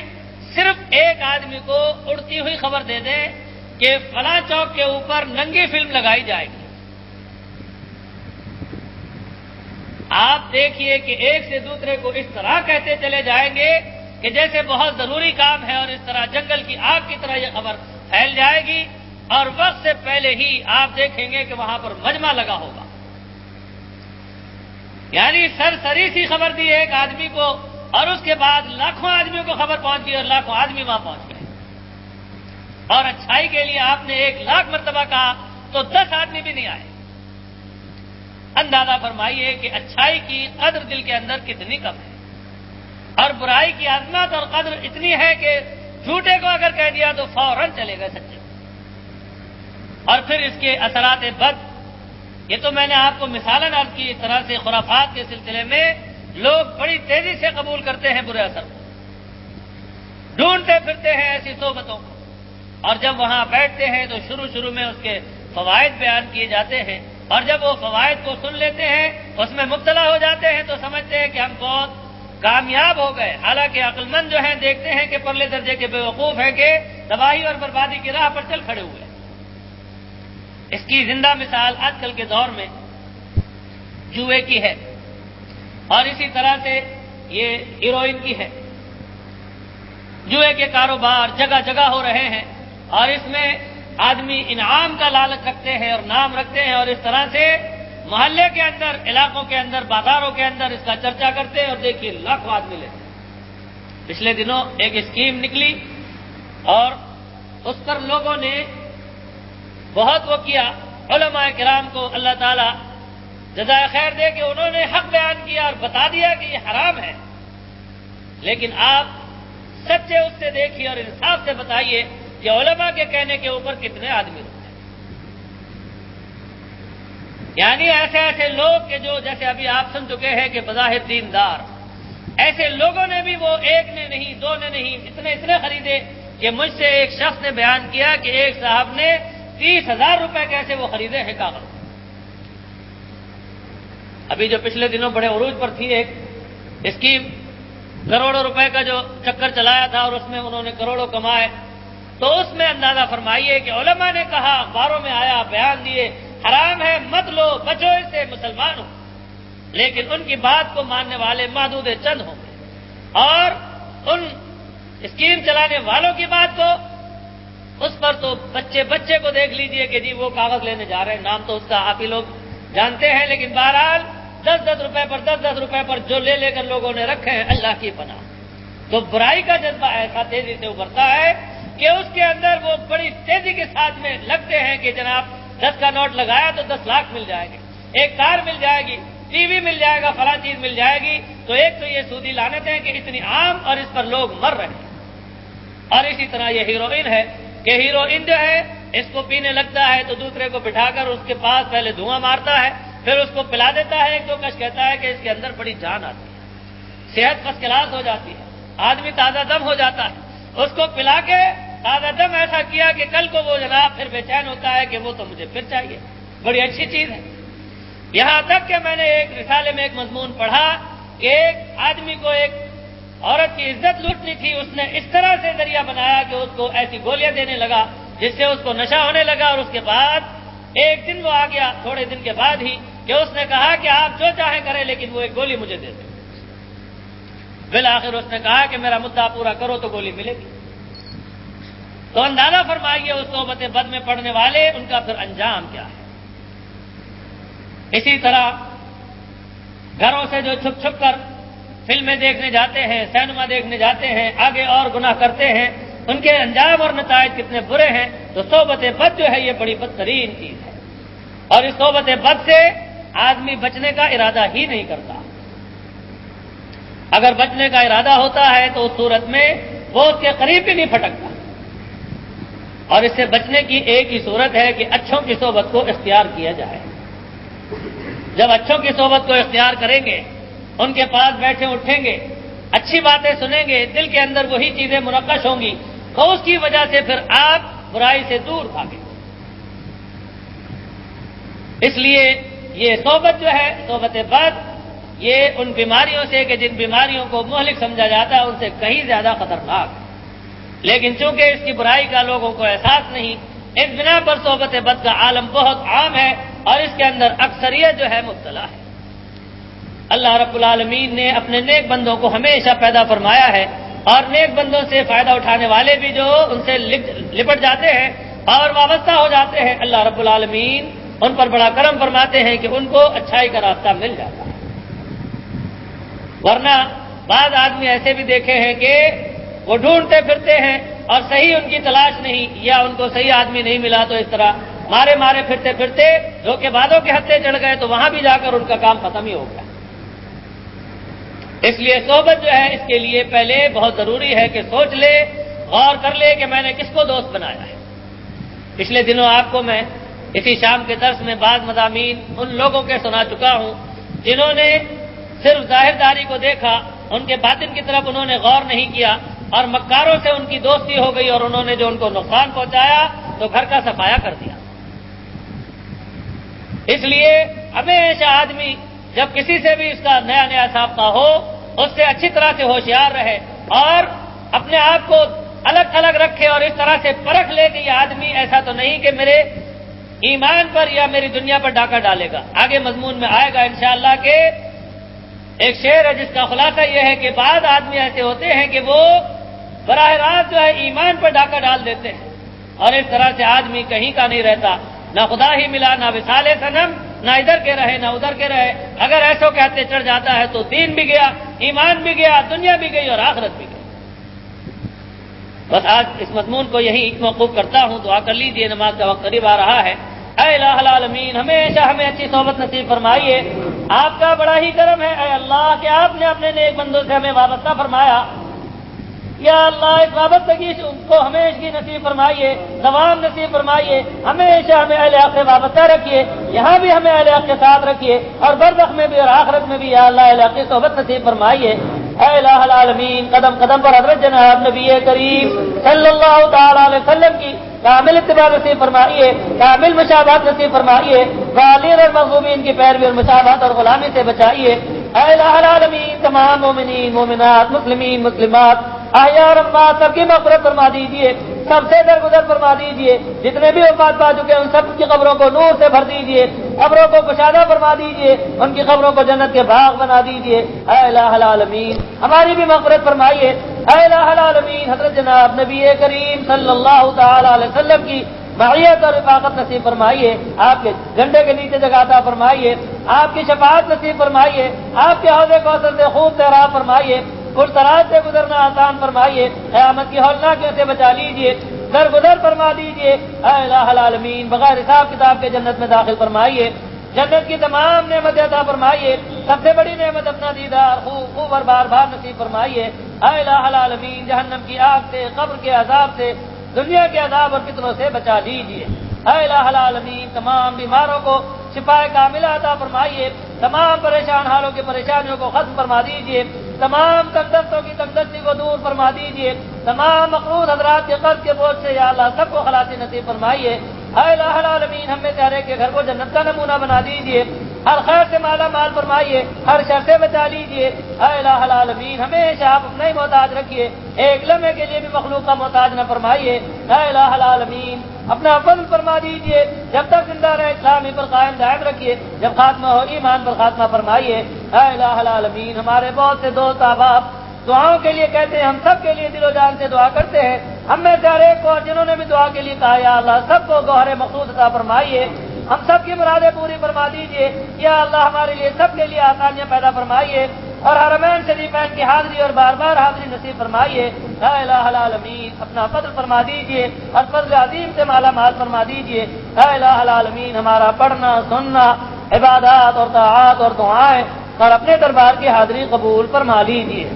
صرف ایک آدمی کو اڑتی ہوئی خبر دے دیں کہ فلاں چوک کے اوپر ننگی فلم لگائی جائے گی۔ آپ دیکھیے کہ ایک سے دوسرے کو اس طرح کہتے چلے جائیں گے کہ جیسے بہت ضروری کام ہے، اور اس طرح جنگل کی آگ کی طرح یہ خبر پھیل جائے گی، اور وقت سے پہلے ہی آپ دیکھیں گے کہ وہاں پر مجمع لگا ہوگا۔ یعنی سرسری سی خبر دی ایک آدمی کو، اور اس کے بعد لاکھوں آدمیوں کو خبر پہنچ گئی اور لاکھوں آدمی وہاں پہنچ گئے۔ اور اچھائی کے لیے آپ نے 1,00,000 مرتبہ کہا تو 10 آدمی بھی نہیں آئے۔ اندازہ فرمائیے کہ اچھائی کی قدر دل کے اندر کتنی کم ہے، اور برائی کی عظمت اور قدر اتنی ہے کہ جھوٹے کو اگر کہہ دیا تو فوراً چلے گئے سچے۔ اور پھر اس کے اثرات بد، یہ تو میں نے آپ کو مثالاً عرض کی، اس طرح سے خرافات کے سلسلے میں لوگ بڑی تیزی سے قبول کرتے ہیں برے اثر کو، ڈھونڈتے پھرتے ہیں ایسی صحبتوں کو، اور جب وہاں بیٹھتے ہیں تو شروع میں اس کے فوائد بیان کیے جاتے ہیں، اور جب وہ فوائد کو سن لیتے ہیں، اس میں مبتلا ہو جاتے ہیں، تو سمجھتے ہیں کہ ہم بہت کامیاب ہو گئے، حالانکہ عقل مند جو ہیں دیکھتے ہیں کہ پرلے درجے کے بیوقوف ہیں کہ تباہی اور بربادی کی راہ پر چل کھڑے ہوئے ہیں۔ اس کی زندہ مثال آج کل کے دور میں جوئے کی ہے، اور اسی طرح سے یہ ہیروئن کی ہے۔ جوئے کے کاروبار جگہ جگہ ہو رہے ہیں، اور اس میں آدمی انعام کا لالچ رکھتے ہیں اور نام رکھتے ہیں، اور اس طرح سے محلے کے اندر، علاقوں کے اندر، بازاروں کے اندر اس کا چرچا کرتے ہیں، اور دیکھیے لاکھوں آدمی لیتے ہیں۔ پچھلے دنوں ایک اسکیم نکلی اور اس پر لوگوں نے بہت وہ کیا، علماء کرام کو اللہ تعالی جزائے خیر دے کہ انہوں نے حق بیان کیا اور بتا دیا کہ یہ حرام ہے، لیکن آپ سچے اس سے دیکھیے اور انصاف سے بتائیے کہ علماء کے کہنے کے اوپر کتنے آدمی رکتے ہیں۔ یعنی ایسے ایسے لوگ کہ جو جیسے ابھی آپ سن چکے ہیں کہ بظاہر دیندار، ایسے لوگوں نے بھی، وہ ایک نے نہیں، دو نے نہیں، اتنے خریدے کہ مجھ سے ایک شخص نے بیان کیا کہ ایک صاحب نے 30,000 روپے کیسے وہ خریدے ہیں کاغذ۔ ابھی جو پچھلے دنوں بڑے عروج پر تھی ایک اسکیم، کروڑوں روپے کا جو چکر چلایا تھا اور اس میں انہوں نے کروڑوں کمائے، تو اس میں اندازہ فرمائیے کہ علماء نے کہا، اخباروں میں آیا، بیان دیے، حرام ہے، مت لو، بچو اس سے، مسلمان ہو، لیکن ان کی بات کو ماننے والے محدود چند ہوں گے، اور ان اسکیم چلانے والوں کی بات کو، اس پر تو بچے کو دیکھ لیجئے کہ جی وہ کاغذ لینے جا رہے ہیں، نام تو اس کا آپ ہی لوگ جانتے ہیں، لیکن بہرحال 10 روپے پر 10 روپے پر جو لے کر لوگوں نے رکھے ہیں، اللہ کی پناہ۔ تو برائی کا جذبہ ایسا تیزی سے ابھرتا ہے کہ اس کے اندر وہ بڑی تیزی کے ساتھ میں لگتے ہیں کہ جناب 10 کا نوٹ لگایا تو 10 لاکھ مل جائے گی، ایک کار مل جائے گی، ٹی وی مل جائے گا، فلاں چیز مل جائے گی۔ تو ایک تو یہ سودی لعنت ہے کہ اتنی عام، اور اس پر لوگ مر رہے ہیں۔ اور اسی طرح یہ ہیروئن ہے کہ ہیروئن جو ہے اس کو پینے لگتا ہے تو دوسرے کو بٹھا کر اس کے پاس پہلے دھواں مارتا ہے، پھر اس کو پلا دیتا ہے، ایک دو کش کہتا ہے کہ اس کے اندر بڑی جان آتی ہے، صحت فرسٹ کلاس ہو جاتی ہے، آدمی تازہ دم ہو جاتا ہے۔ اس کو پلا کے تازہ دم ایسا کیا کہ کل کو وہ جناب پھر بے چین ہوتا ہے کہ وہ تو مجھے پھر چاہیے۔ بڑی اچھی چیز ہے، یہاں تک کہ میں نے ایک رسالے میں ایک مضمون پڑھا کہ ایک آدمی کو ایک عورت کی عزت لوٹنی تھی، اس نے اس طرح سے ذریعہ بنایا کہ اس کو ایسی گولیاں دینے لگا جس سے اس کو نشہ ہونے لگا، اور اس کے بعد ایک دن وہ آ گیا، تھوڑے دن کے بعد ہی، کہ اس نے کہا کہ آپ جو چاہیں کریں لیکن وہ ایک گولی مجھے دے دیں۔ بالآخر اس نے کہا کہ میرا مدعا پورا کرو تو گولی ملے گی۔ تو اندازہ فرمائیے اس صحبت بد میں پڑنے والے، ان کا پھر انجام کیا ہے۔ اسی طرح گھروں سے جو چھپ چھپ کر فلمیں دیکھنے جاتے ہیں، سینما دیکھنے جاتے ہیں، آگے اور گناہ کرتے ہیں، ان کے انجام اور نتائج کتنے برے ہیں۔ تو صحبت بد جو ہے یہ بڑی بدترین چیز ہے، اور اس صحبت بد سے آدمی بچنے کا ارادہ ہی نہیں کرتا۔ اگر بچنے کا ارادہ ہوتا ہے تو اس صورت میں وہ اس کے قریب بھی نہیں پھٹکتا، اور اس سے بچنے کی ایک ہی صورت ہے کہ اچھوں کی صحبت کو اختیار کیا جائے۔ جب اچھوں کی صحبت کو اختیار کریں گے، ان کے پاس بیٹھیں اٹھیں گے، اچھی باتیں سنیں گے، دل کے اندر وہی چیزیں منقش ہوں گی، تو اس کی وجہ سے پھر آپ برائی سے دور بھاگیں۔ اس لیے یہ صحبت جو ہے، صحبت بد، یہ ان بیماریوں سے کہ جن بیماریوں کو مہلک سمجھا جاتا ہے ان سے کہیں زیادہ خطرناک ہے، لیکن چونکہ اس کی برائی کا لوگوں کو احساس نہیں، اس بنا پر صحبت بد کا عالم بہت عام ہے، اور اس کے اندر اکثریت جو ہے مبتلا ہے۔ اللہ رب العالمین نے اپنے نیک بندوں کو ہمیشہ پیدا فرمایا ہے، اور نیک بندوں سے فائدہ اٹھانے والے بھی جو ان سے لپٹ جاتے ہیں اور وابستہ ہو جاتے ہیں، اللہ رب العالمین ان پر بڑا کرم فرماتے ہیں کہ ان کو اچھائی کا راستہ مل جاتا ہے۔ ورنہ بعض آدمی ایسے بھی دیکھے ہیں کہ وہ ڈھونڈتے پھرتے ہیں اور صحیح ان کی تلاش نہیں، یا ان کو صحیح آدمی نہیں ملا تو اس طرح مارے پھرتے پھرتے دھوکے بازوں کے ہتھے چڑھ گئے، تو وہاں بھی جا کر ان کا کام ختم ہی ہو گیا۔ اس لیے صحبت جو ہے اس کے لیے پہلے بہت ضروری ہے کہ سوچ لے، غور کر لے کہ میں نے کس کو دوست بنایا ہے۔ پچھلے دنوں آپ کو میں اسی شام کے درس میں بعض مضامین ان لوگوں کے سنا چکا ہوں جنہوں نے صرف ظاہر داری کو دیکھا، ان کے باطن کی طرف انہوں نے غور نہیں کیا، اور مکاروں سے ان کی دوستی ہو گئی، اور انہوں نے جو ان کو نقصان پہنچایا تو گھر کا صفایا کر دیا۔ اس لیے ہمیشہ آدمی جب کسی سے بھی اس کا نیا نیا سابقہ ہو اس سے اچھی طرح سے ہوشیار رہے اور اپنے آپ کو الگ الگ رکھے اور اس طرح سے پرکھ لے کہ یہ آدمی ایسا تو نہیں کہ میرے ایمان پر یا میری دنیا پر ڈاکہ ڈالے گا۔ آگے مضمون میں آئے گا انشاءاللہ کہ ایک شعر ہے جس کا خلاصہ یہ ہے کہ بعض آدمی ایسے ہوتے ہیں کہ وہ براہ راست جو ہے ایمان پر ڈاکہ ڈال دیتے ہیں اور اس طرح سے آدمی کہیں کا نہیں رہتا، نہ خدا ہی ملا، نہ وصال صنم، نہ ادھر کے رہے نہ ادھر کے رہے۔ اگر ایسو کہتے چڑھ جاتا ہے تو دین بھی گیا، ایمان بھی گیا، دنیا بھی گئی اور آخرت بھی گئی۔ بس آج اس مضمون کو یہی موقوف کرتا ہوں، دعا کر لیجیے، نماز کا وقت قریب آ رہا ہے۔ اے الہ العالمین ہمیشہ ہمیں اچھی صحبت نصیب فرمائیے، آپ کا بڑا ہی کرم ہے اے اللہ کہ آپ نے اپنے نیک بندوں سے ہمیں وابستہ فرمایا۔ یا اللہ اس وابستگی کو ہمیشہ نصیب فرمائیے، دوام نصیب فرمائیے، ہمیشہ ہمیں اہل حق سے وابستہ رکھیے، یہاں بھی ہمیں اہل حق کے ساتھ رکھیے اور برزخ میں بھی اور آخرت میں بھی یا اللہ اہل حق کی صحبت نصیب فرمائیے۔ اے الہ العالمین قدم قدم پر حضرت جناب نبی کریم صلی اللہ تعالی علیہ وسلم کی کامل اتباع نصیب فرمائیے، کامل مشابہت نصیب فرمائیے، غالین اور مغضوبین کی پیروی اور مشابہت اور غلامی سے بچائیے۔ اے الہ العالمین تمام مومنین مومنات مسلمین مسلمات احیاء اور اموات سب کی مغفرت فرما دیجیے، سب سے درگزر فرما دیجیے، جتنے بھی وفات پا چکے ان سب کی قبروں کو نور سے بھر دیجیے، قبروں کو کشادہ فرما دیجیے، ان کی قبروں کو جنت کے باغ بنا دیجیے۔ اے الہ العالمین ہماری بھی مغفرت فرمائیے۔ اے الہ العالمین حضرت جناب نبی کریم صلی اللہ تعالی علیہ وسلم کی معیت اور رفاقت نصیب فرمائیے، آپ کے جھنڈے کے نیچے جگہ عطا فرمائیے، آپ کی شفاعت نصیب فرمائیے، آپ کے حوض کوثر سے خوب سیراب فرمائیے، پرتراج سے گزرنا آسان فرمائیے، قیامت کی ہولناکیوں سے بچا لیجیے، درگزر فرما دیجیے۔ اے الہ العالمین بغیر حساب کتاب کے جنت میں داخل فرمائیے، جنت کی تمام نعمتیں عطا فرمائیے، سب سے بڑی نعمت اپنا دیدار خوب اور بار بار نصیب فرمائیے۔ اے الہ العالمین جہنم کی آگ سے، قبر کے عذاب سے، دنیا کے عذاب اور فتنوں سے بچا دیجیے۔ اے الہ العالمین تمام بیماروں کو شفا کاملہ عطا فرمائیے، تمام پریشان حالوں کی پریشانیوں کو ختم فرما دیجیے، تمام تنگدستوں کی تنگدستی کو دور فرما دیجیے، تمام مقروض حضرات کے قرض کے بوجھ سے یا اللہ سب کو خلاصی نصیب فرمائیے۔ اے الہ العالمین ہم میں سے ہر ایک کے گھر کو جنت کا نمونہ بنا دیجیے، ہر خیر سے مالا مال فرمائیے، ہر شر سے بچا لیجیے۔ اے الہ العالمین ہمیشہ آپ اپنا ہی محتاج رکھیے، ایک لمحے کے لیے بھی مخلوق کا محتاج نہ فرمائیے۔ اے الہ العالمین اپنا فضل فرما دیجیے، جب تک زندہ رہے اسلامی پر قائم دائم رکھیے، جب خاتمہ ہو ایمان پر خاتمہ فرمائیے۔ اے الہ العالمین ہمارے بہت سے دوست احباب دعاؤں کے لیے کہتے ہیں، ہم سب کے لیے دل و جان سے دعا کرتے ہیں، ہم میں سے ہر ایک کو جنہوں نے بھی دعا کے لیے کہا یا اللہ سب کو گوہر مقصود عطا فرمائیے، ہم سب کی مرادیں پوری فرما دیجیے۔ یا اللہ ہمارے لیے سب کے لیے آسانیاں پیدا فرمائیے اور حرمین شریفین کی حاضری اور بار بار حاضری نصیب فرمائیے۔ اے الہ العالمین اپنا فضل فرما دیجیے اور فضل عظیم سے مالا مال فرما دیجیے۔ اے الہ العالمین ہمارا پڑھنا سننا عبادات اور طاعات اور دعائیں اور اپنے دربار کی حاضری قبول فرما لیجیے۔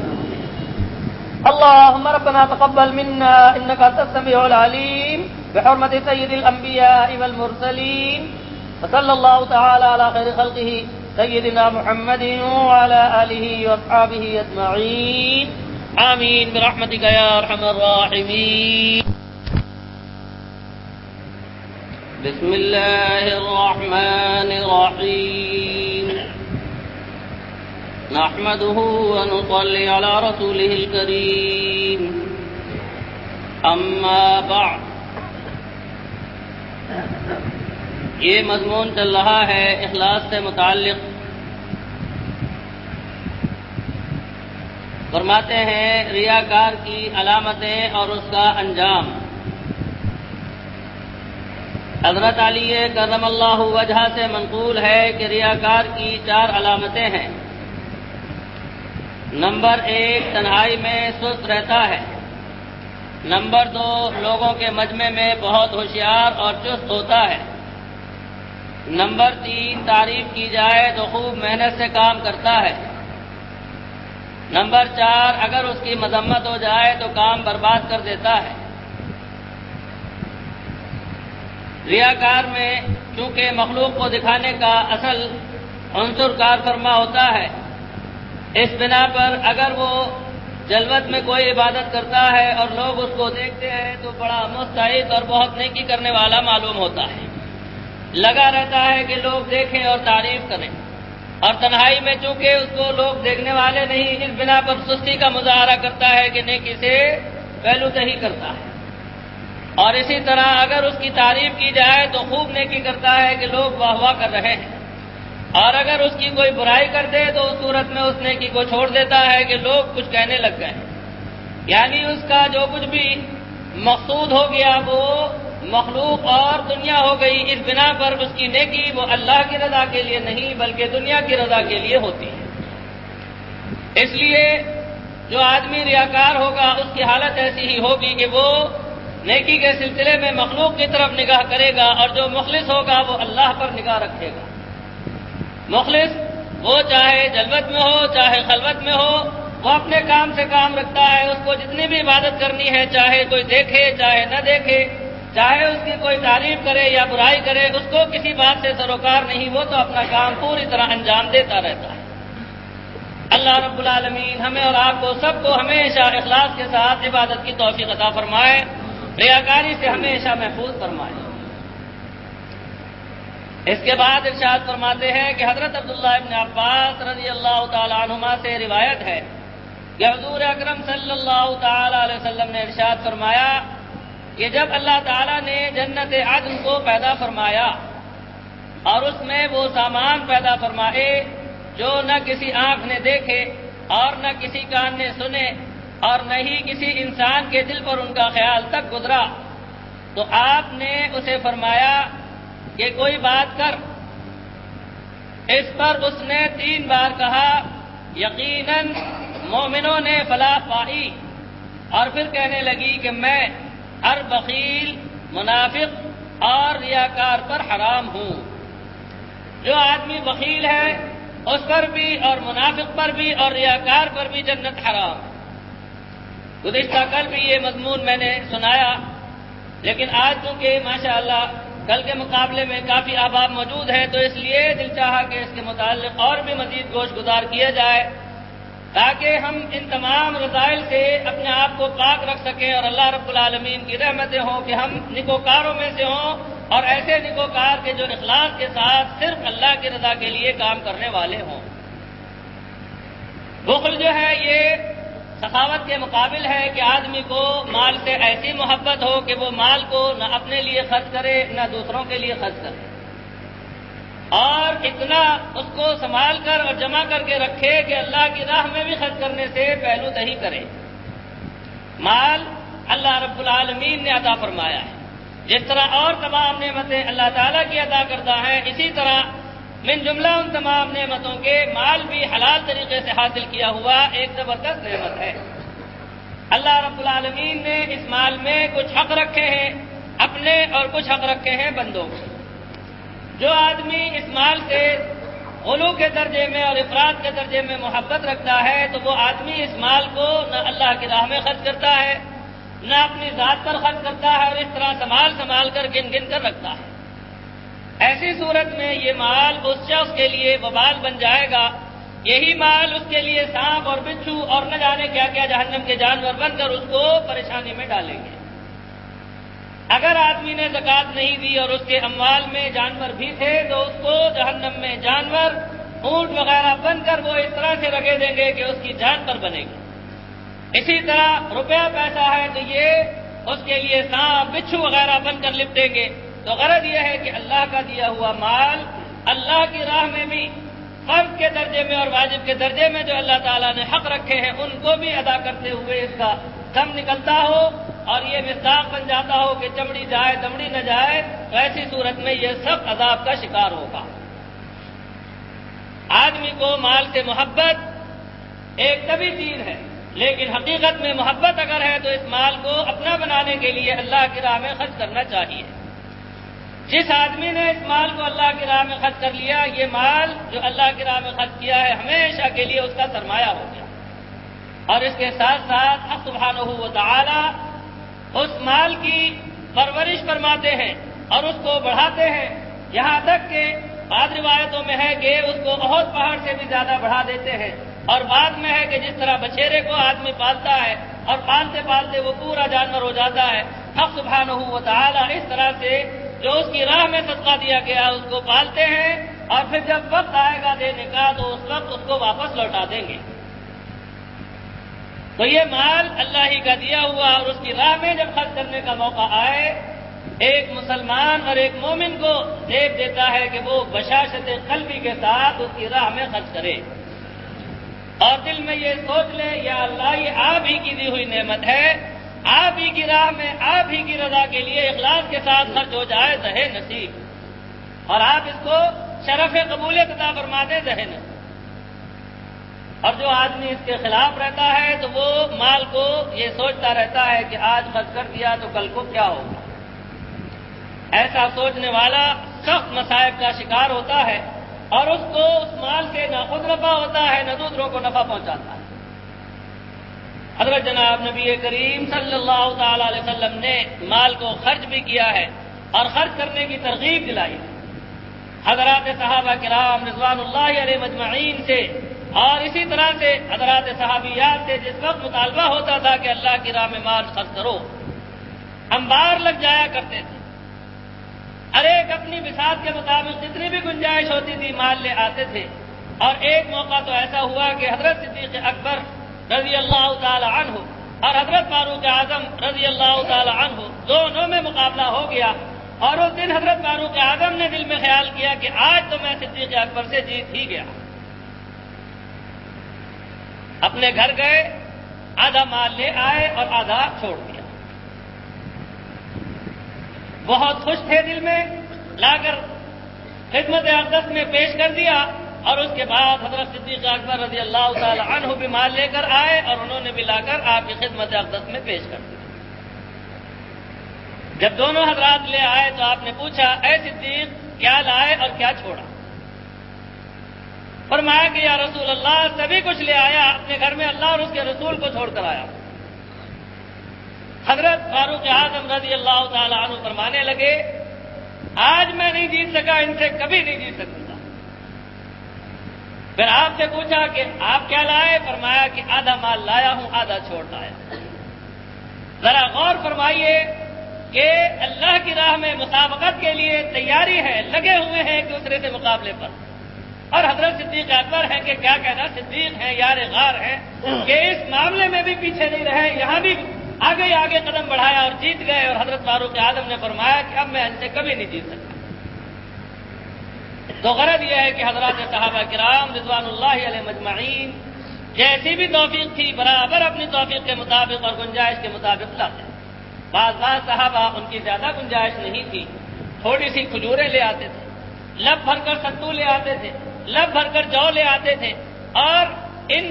اللهم ربنا تقبل منا انك انت السميع العليم بحرمة سيد الانبياء والمرسلين وصلى الله تعالى على خير خلقه سيدنا محمد وعلى اله واصحابه اجمعين آمين برحمتك يا ارحم الراحمين۔ بسم الله الرحمن الرحيم نحمده ونصلي على رسوله الكريم اما بعد۔ یہ مضمون چل رہا ہے اخلاص سے متعلق۔ فرماتے ہیں ریاکار کی علامتیں اور اس کا انجام۔ حضرت علی کرم اللہ وجہ سے منقول ہے کہ ریاکار کی 4 علامتیں ہیں۔ نمبر 1 تنہائی میں سست رہتا ہے۔ نمبر 2 لوگوں کے مجمع میں بہت ہوشیار اور چست ہوتا ہے۔ نمبر 3 تعریف کی جائے تو خوب محنت سے کام کرتا ہے۔ نمبر 4 اگر اس کی مذمت ہو جائے تو کام برباد کر دیتا ہے۔ ریاکار میں چونکہ مخلوق کو دکھانے کا اصل عنصر کار فرما ہوتا ہے، اس بنا پر اگر وہ جلوت میں کوئی عبادت کرتا ہے اور لوگ اس کو دیکھتے ہیں تو بڑا مستعد اور بہت نیکی کرنے والا معلوم ہوتا ہے۔ لگا رہتا ہے کہ لوگ دیکھیں اور تعریف کریں، اور تنہائی میں چونکہ اس کو لوگ دیکھنے والے نہیں، اس بنا پر سستی کا مظاہرہ کرتا ہے کہ نیکی سے پہلو تہی کرتا ہے۔ اور اسی طرح اگر اس کی تعریف کی جائے تو خوب نیکی کرتا ہے کہ لوگ واہ واہ کر رہے ہیں، اور اگر اس کی کوئی برائی کر دے تو اس صورت میں اس نیکی کو چھوڑ دیتا ہے کہ لوگ کچھ کہنے لگ گئے، یعنی اس کا جو کچھ بھی مقصود ہو گیا وہ مخلوق اور دنیا ہو گئی، اس بنا پر اس کی نیکی وہ اللہ کی رضا کے لیے نہیں بلکہ دنیا کی رضا کے لیے ہوتی ہے۔ اس لیے جو آدمی ریاکار ہوگا اس کی حالت ایسی ہی ہوگی کہ وہ نیکی کے سلسلے میں مخلوق کی طرف نگاہ کرے گا، اور جو مخلص ہوگا وہ اللہ پر نگاہ رکھے گا۔ مخلص وہ چاہے جلوت میں ہو چاہے خلوت میں ہو، وہ اپنے کام سے کام رکھتا ہے، اس کو جتنی بھی عبادت کرنی ہے چاہے کوئی دیکھے چاہے نہ دیکھے، چاہے اس کی کوئی تعریف کرے یا برائی کرے، اس کو کسی بات سے سروکار نہیں، وہ تو اپنا کام پوری طرح انجام دیتا رہتا ہے۔ اللہ رب العالمین ہمیں اور آپ کو سب کو ہمیشہ اخلاص کے ساتھ عبادت کی توفیق عطا فرمائے، ریاکاری سے ہمیشہ محفوظ فرمائے۔ اس کے بعد ارشاد فرماتے ہیں کہ حضرت عبداللہ ابن عباس رضی اللہ تعالی عنہما سے روایت ہے کہ حضور اکرم صلی اللہ تعالی علیہ وسلم نے ارشاد فرمایا کہ جب اللہ تعالیٰ نے جنت عدن کو پیدا فرمایا اور اس میں وہ سامان پیدا فرمائے جو نہ کسی آنکھ نے دیکھے اور نہ کسی کان نے سنے اور نہ ہی کسی انسان کے دل پر ان کا خیال تک گزرا، تو آپ نے اسے فرمایا کہ کوئی بات کر۔ اس پر اس نے 3 بار کہا یقیناً مومنوں نے فلاح پائی، اور پھر کہنے لگی کہ میں ہر بخیل، منافق اور ریاکار پر حرام ہوں۔ جو آدمی بخیل ہے اس پر بھی اور منافق پر بھی اور ریاکار پر بھی جنت حرام۔ گزشتہ کل بھی یہ مضمون میں نے سنایا، لیکن آج چونکہ ماشاءاللہ کل کے مقابلے میں کافی احباب موجود ہیں تو اس لیے دل چاہا کہ اس کے متعلق اور بھی مزید گوش گزار کیا جائے تاکہ ہم ان تمام رذائل سے اپنے آپ کو پاک رکھ سکیں اور اللہ رب العالمین کی رحمتیں ہوں کہ ہم نیکوکاروں میں سے ہوں، اور ایسے نیکوکار کے جو اخلاص کے ساتھ صرف اللہ کی رضا کے لیے کام کرنے والے ہوں۔ بخل جو ہے یہ سخاوت کے مقابل ہے کہ آدمی کو مال سے ایسی محبت ہو کہ وہ مال کو نہ اپنے لیے خرچ کرے نہ دوسروں کے لیے خرچ کرے، اور اتنا اس کو سنبھال کر اور جمع کر کے رکھے کہ اللہ کی راہ میں بھی خرچ کرنے سے پہلو تہی کرے۔ مال اللہ رب العالمین نے عطا فرمایا ہے، جس طرح اور تمام نعمتیں اللہ تعالیٰ کی عطا کرتا ہے، اسی طرح من جملہ ان تمام نعمتوں کے مال بھی حلال طریقے سے حاصل کیا ہوا ایک زبردست نعمت ہے۔ اللہ رب العالمین نے اس مال میں کچھ حق رکھے ہیں اپنے اور کچھ حق رکھے ہیں بندوں کے۔ جو آدمی اس مال سے غلو کے درجے میں اور افراط کے درجے میں محبت رکھتا ہے تو وہ آدمی اس مال کو نہ اللہ کی راہ میں خرچ کرتا ہے نہ اپنی ذات پر خرچ کرتا ہے، اور اس طرح سنبھال کر گن کر رکھتا ہے۔ ایسی صورت میں یہ مال اس شخص کے لیے وبال بن جائے گا، یہی مال اس کے لیے سانپ اور بچھو اور نہ جانے کیا کیا جہنم کے جانور بن کر اس کو پریشانی میں ڈالیں گے۔ اگر آدمی نے زکوٰۃ نہیں دی اور اس کے اموال میں جانور بھی تھے تو اس کو جہنم میں جانور اونٹ وغیرہ بن کر وہ اس طرح سے رگے دیں گے کہ اس کی جان پر بنے گی۔ اسی طرح روپیہ پیسہ ہے تو یہ اس کے لیے سانپ بچھو وغیرہ بن کر لپٹیں گے۔ تو غرض یہ ہے کہ اللہ کا دیا ہوا مال اللہ کی راہ میں بھی فرض کے درجے میں اور واجب کے درجے میں جو اللہ تعالیٰ نے حق رکھے ہیں ان کو بھی ادا کرتے ہوئے اس کا دم نکلتا ہو اور یہ مصداق بن جاتا ہو کہ چمڑی جائے دمڑی نہ جائے، تو ایسی صورت میں یہ سب عذاب کا شکار ہوگا۔ آدمی کو مال سے محبت ایک طبی چیز ہے، لیکن حقیقت میں محبت اگر ہے تو اس مال کو اپنا بنانے کے لیے اللہ کی راہ میں خرچ کرنا چاہیے۔ جس آدمی نے اس مال کو اللہ کی راہ میں خرچ کر لیا، یہ مال جو اللہ کی راہ میں خرچ کیا ہے ہمیشہ کے لیے اس کا سرمایہ ہو گیا، اور اس کے ساتھ ساتھ حق سبحانہ و تعالی اس مال کی پرورش فرماتے ہیں اور اس کو بڑھاتے ہیں، یہاں تک کہ بعض روایتوں میں ہے کہ اس کو احد پہاڑ سے بھی زیادہ بڑھا دیتے ہیں، اور بعد میں ہے کہ جس طرح بچھیرے کو آدمی پالتا ہے اور پالتے پالتے وہ پورا جانور ہو جاتا ہے، حق سبحانہ و تعالی اس طرح سے جو اس کی راہ میں صدقہ دیا گیا اس کو پالتے ہیں، اور پھر جب وقت آئے گا دینے کا تو اس وقت اس کو واپس لوٹا دیں گے۔ تو یہ مال اللہ ہی کا دیا ہوا، اور اس کی راہ میں جب خرچ کرنے کا موقع آئے، ایک مسلمان اور ایک مومن کو زیب دیتا ہے کہ وہ بشاشت قلبی کے ساتھ اس کی راہ میں خرچ کرے، اور دل میں یہ سوچ لے یا اللہ یہ آپ ہی کی دی ہوئی نعمت ہے، آپ ہی کی راہ میں آپ ہی کی رضا کے لیے اخلاص کے ساتھ خرچ ہو جائے دہے نصیب، اور آپ اس کو شرف قبولیت عطا فرما دیں دہے نصیب۔ اور جو آدمی اس کے خلاف رہتا ہے تو وہ مال کو یہ سوچتا رہتا ہے کہ آج خرچ کر دیا تو کل کو کیا ہوگا۔ ایسا سوچنے والا سخت مصائب کا شکار ہوتا ہے، اور اس کو اس مال سے نہ خود نفع ہوتا ہے نہ دوسروں کو نفع پہنچاتا ہے۔ حضرت جناب نبی کریم صلی اللہ تعالی علیہ وسلم نے مال کو خرچ بھی کیا ہے اور خرچ کرنے کی ترغیب دلائی ہے۔ حضرات صحابہ کرام رضوان اللہ علیہ مجمعین سے اور اسی طرح سے حضرات صحابیات سے جس وقت مطالبہ ہوتا تھا کہ اللہ کی راہ میں مال خرچ کرو، انبار لگ جایا کرتے تھے، ہر ایک اپنی بساط کے مطابق جتنی بھی گنجائش ہوتی تھی مال لے آتے تھے۔ اور ایک موقع تو ایسا ہوا کہ حضرت صدیق اکبر رضی اللہ تعالی عنہ اور حضرت فاروق اعظم رضی اللہ تعالی عنہ دونوں میں مقابلہ ہو گیا، اور اس دن حضرت فاروق اعظم نے دل میں خیال کیا کہ آج تو میں صدیق اکبر سے جیت ہی گیا۔ اپنے گھر گئے، آدھا مال لے آئے اور آدھا چھوڑ دیا۔ بہت خوش تھے دل میں، لا کر خدمت اقدس میں پیش کر دیا، اور اس کے بعد حضرت صدیق اکبر رضی اللہ تعالی عنہ بھی مال لے کر آئے اور انہوں نے بھی لا کر آپ کی خدمت اقدس میں پیش کر دیا۔ جب دونوں حضرات لے آئے تو آپ نے پوچھا، اے صدیق کیا لائے اور کیا چھوڑا؟ فرمایا کہ یا رسول اللہ سبھی کچھ لے آیا، اپنے گھر میں اللہ اور اس کے رسول کو چھوڑ کر آیا۔ حضرت فاروق اعظم رضی اللہ تعالی عنہ فرمانے لگے، آج میں نہیں جیت سکا، ان سے کبھی نہیں جیت سکوں گا۔ پھر آپ سے پوچھا کہ آپ کیا لائے؟ فرمایا کہ آدھا مال لایا ہوں، آدھا چھوڑ لایا۔ ذرا غور فرمائیے کہ اللہ کی راہ میں مسابقت کے لیے تیاری ہے، لگے ہوئے ہیں ایک دوسرے سے مقابلے پر، اور حضرت صدیق اکبر ہیں کہ کیا کہنا، صدیق ہیں، یار غار ہیں کہ اس معاملے میں بھی پیچھے نہیں رہے، یہاں بھی آگے آگے قدم بڑھایا اور جیت گئے۔ اور حضرت فاروق اعظم نے فرمایا کہ اب میں ان سے کبھی نہیں جیت سکتا۔ تو غرض یہ ہے کہ حضرات صحابہ کرام رضوان اللہ علیہ مجمعین جیسی بھی توفیق تھی برابر اپنی توفیق کے مطابق اور گنجائش کے مطابق لاتے۔ بعض صحابہ ان کی زیادہ گنجائش نہیں تھی، تھوڑی سی کھجوریں لے آتے تھے، لب بھر کر ستو لے آتے تھے، لب بھر کر جو لے آتے تھے، اور ان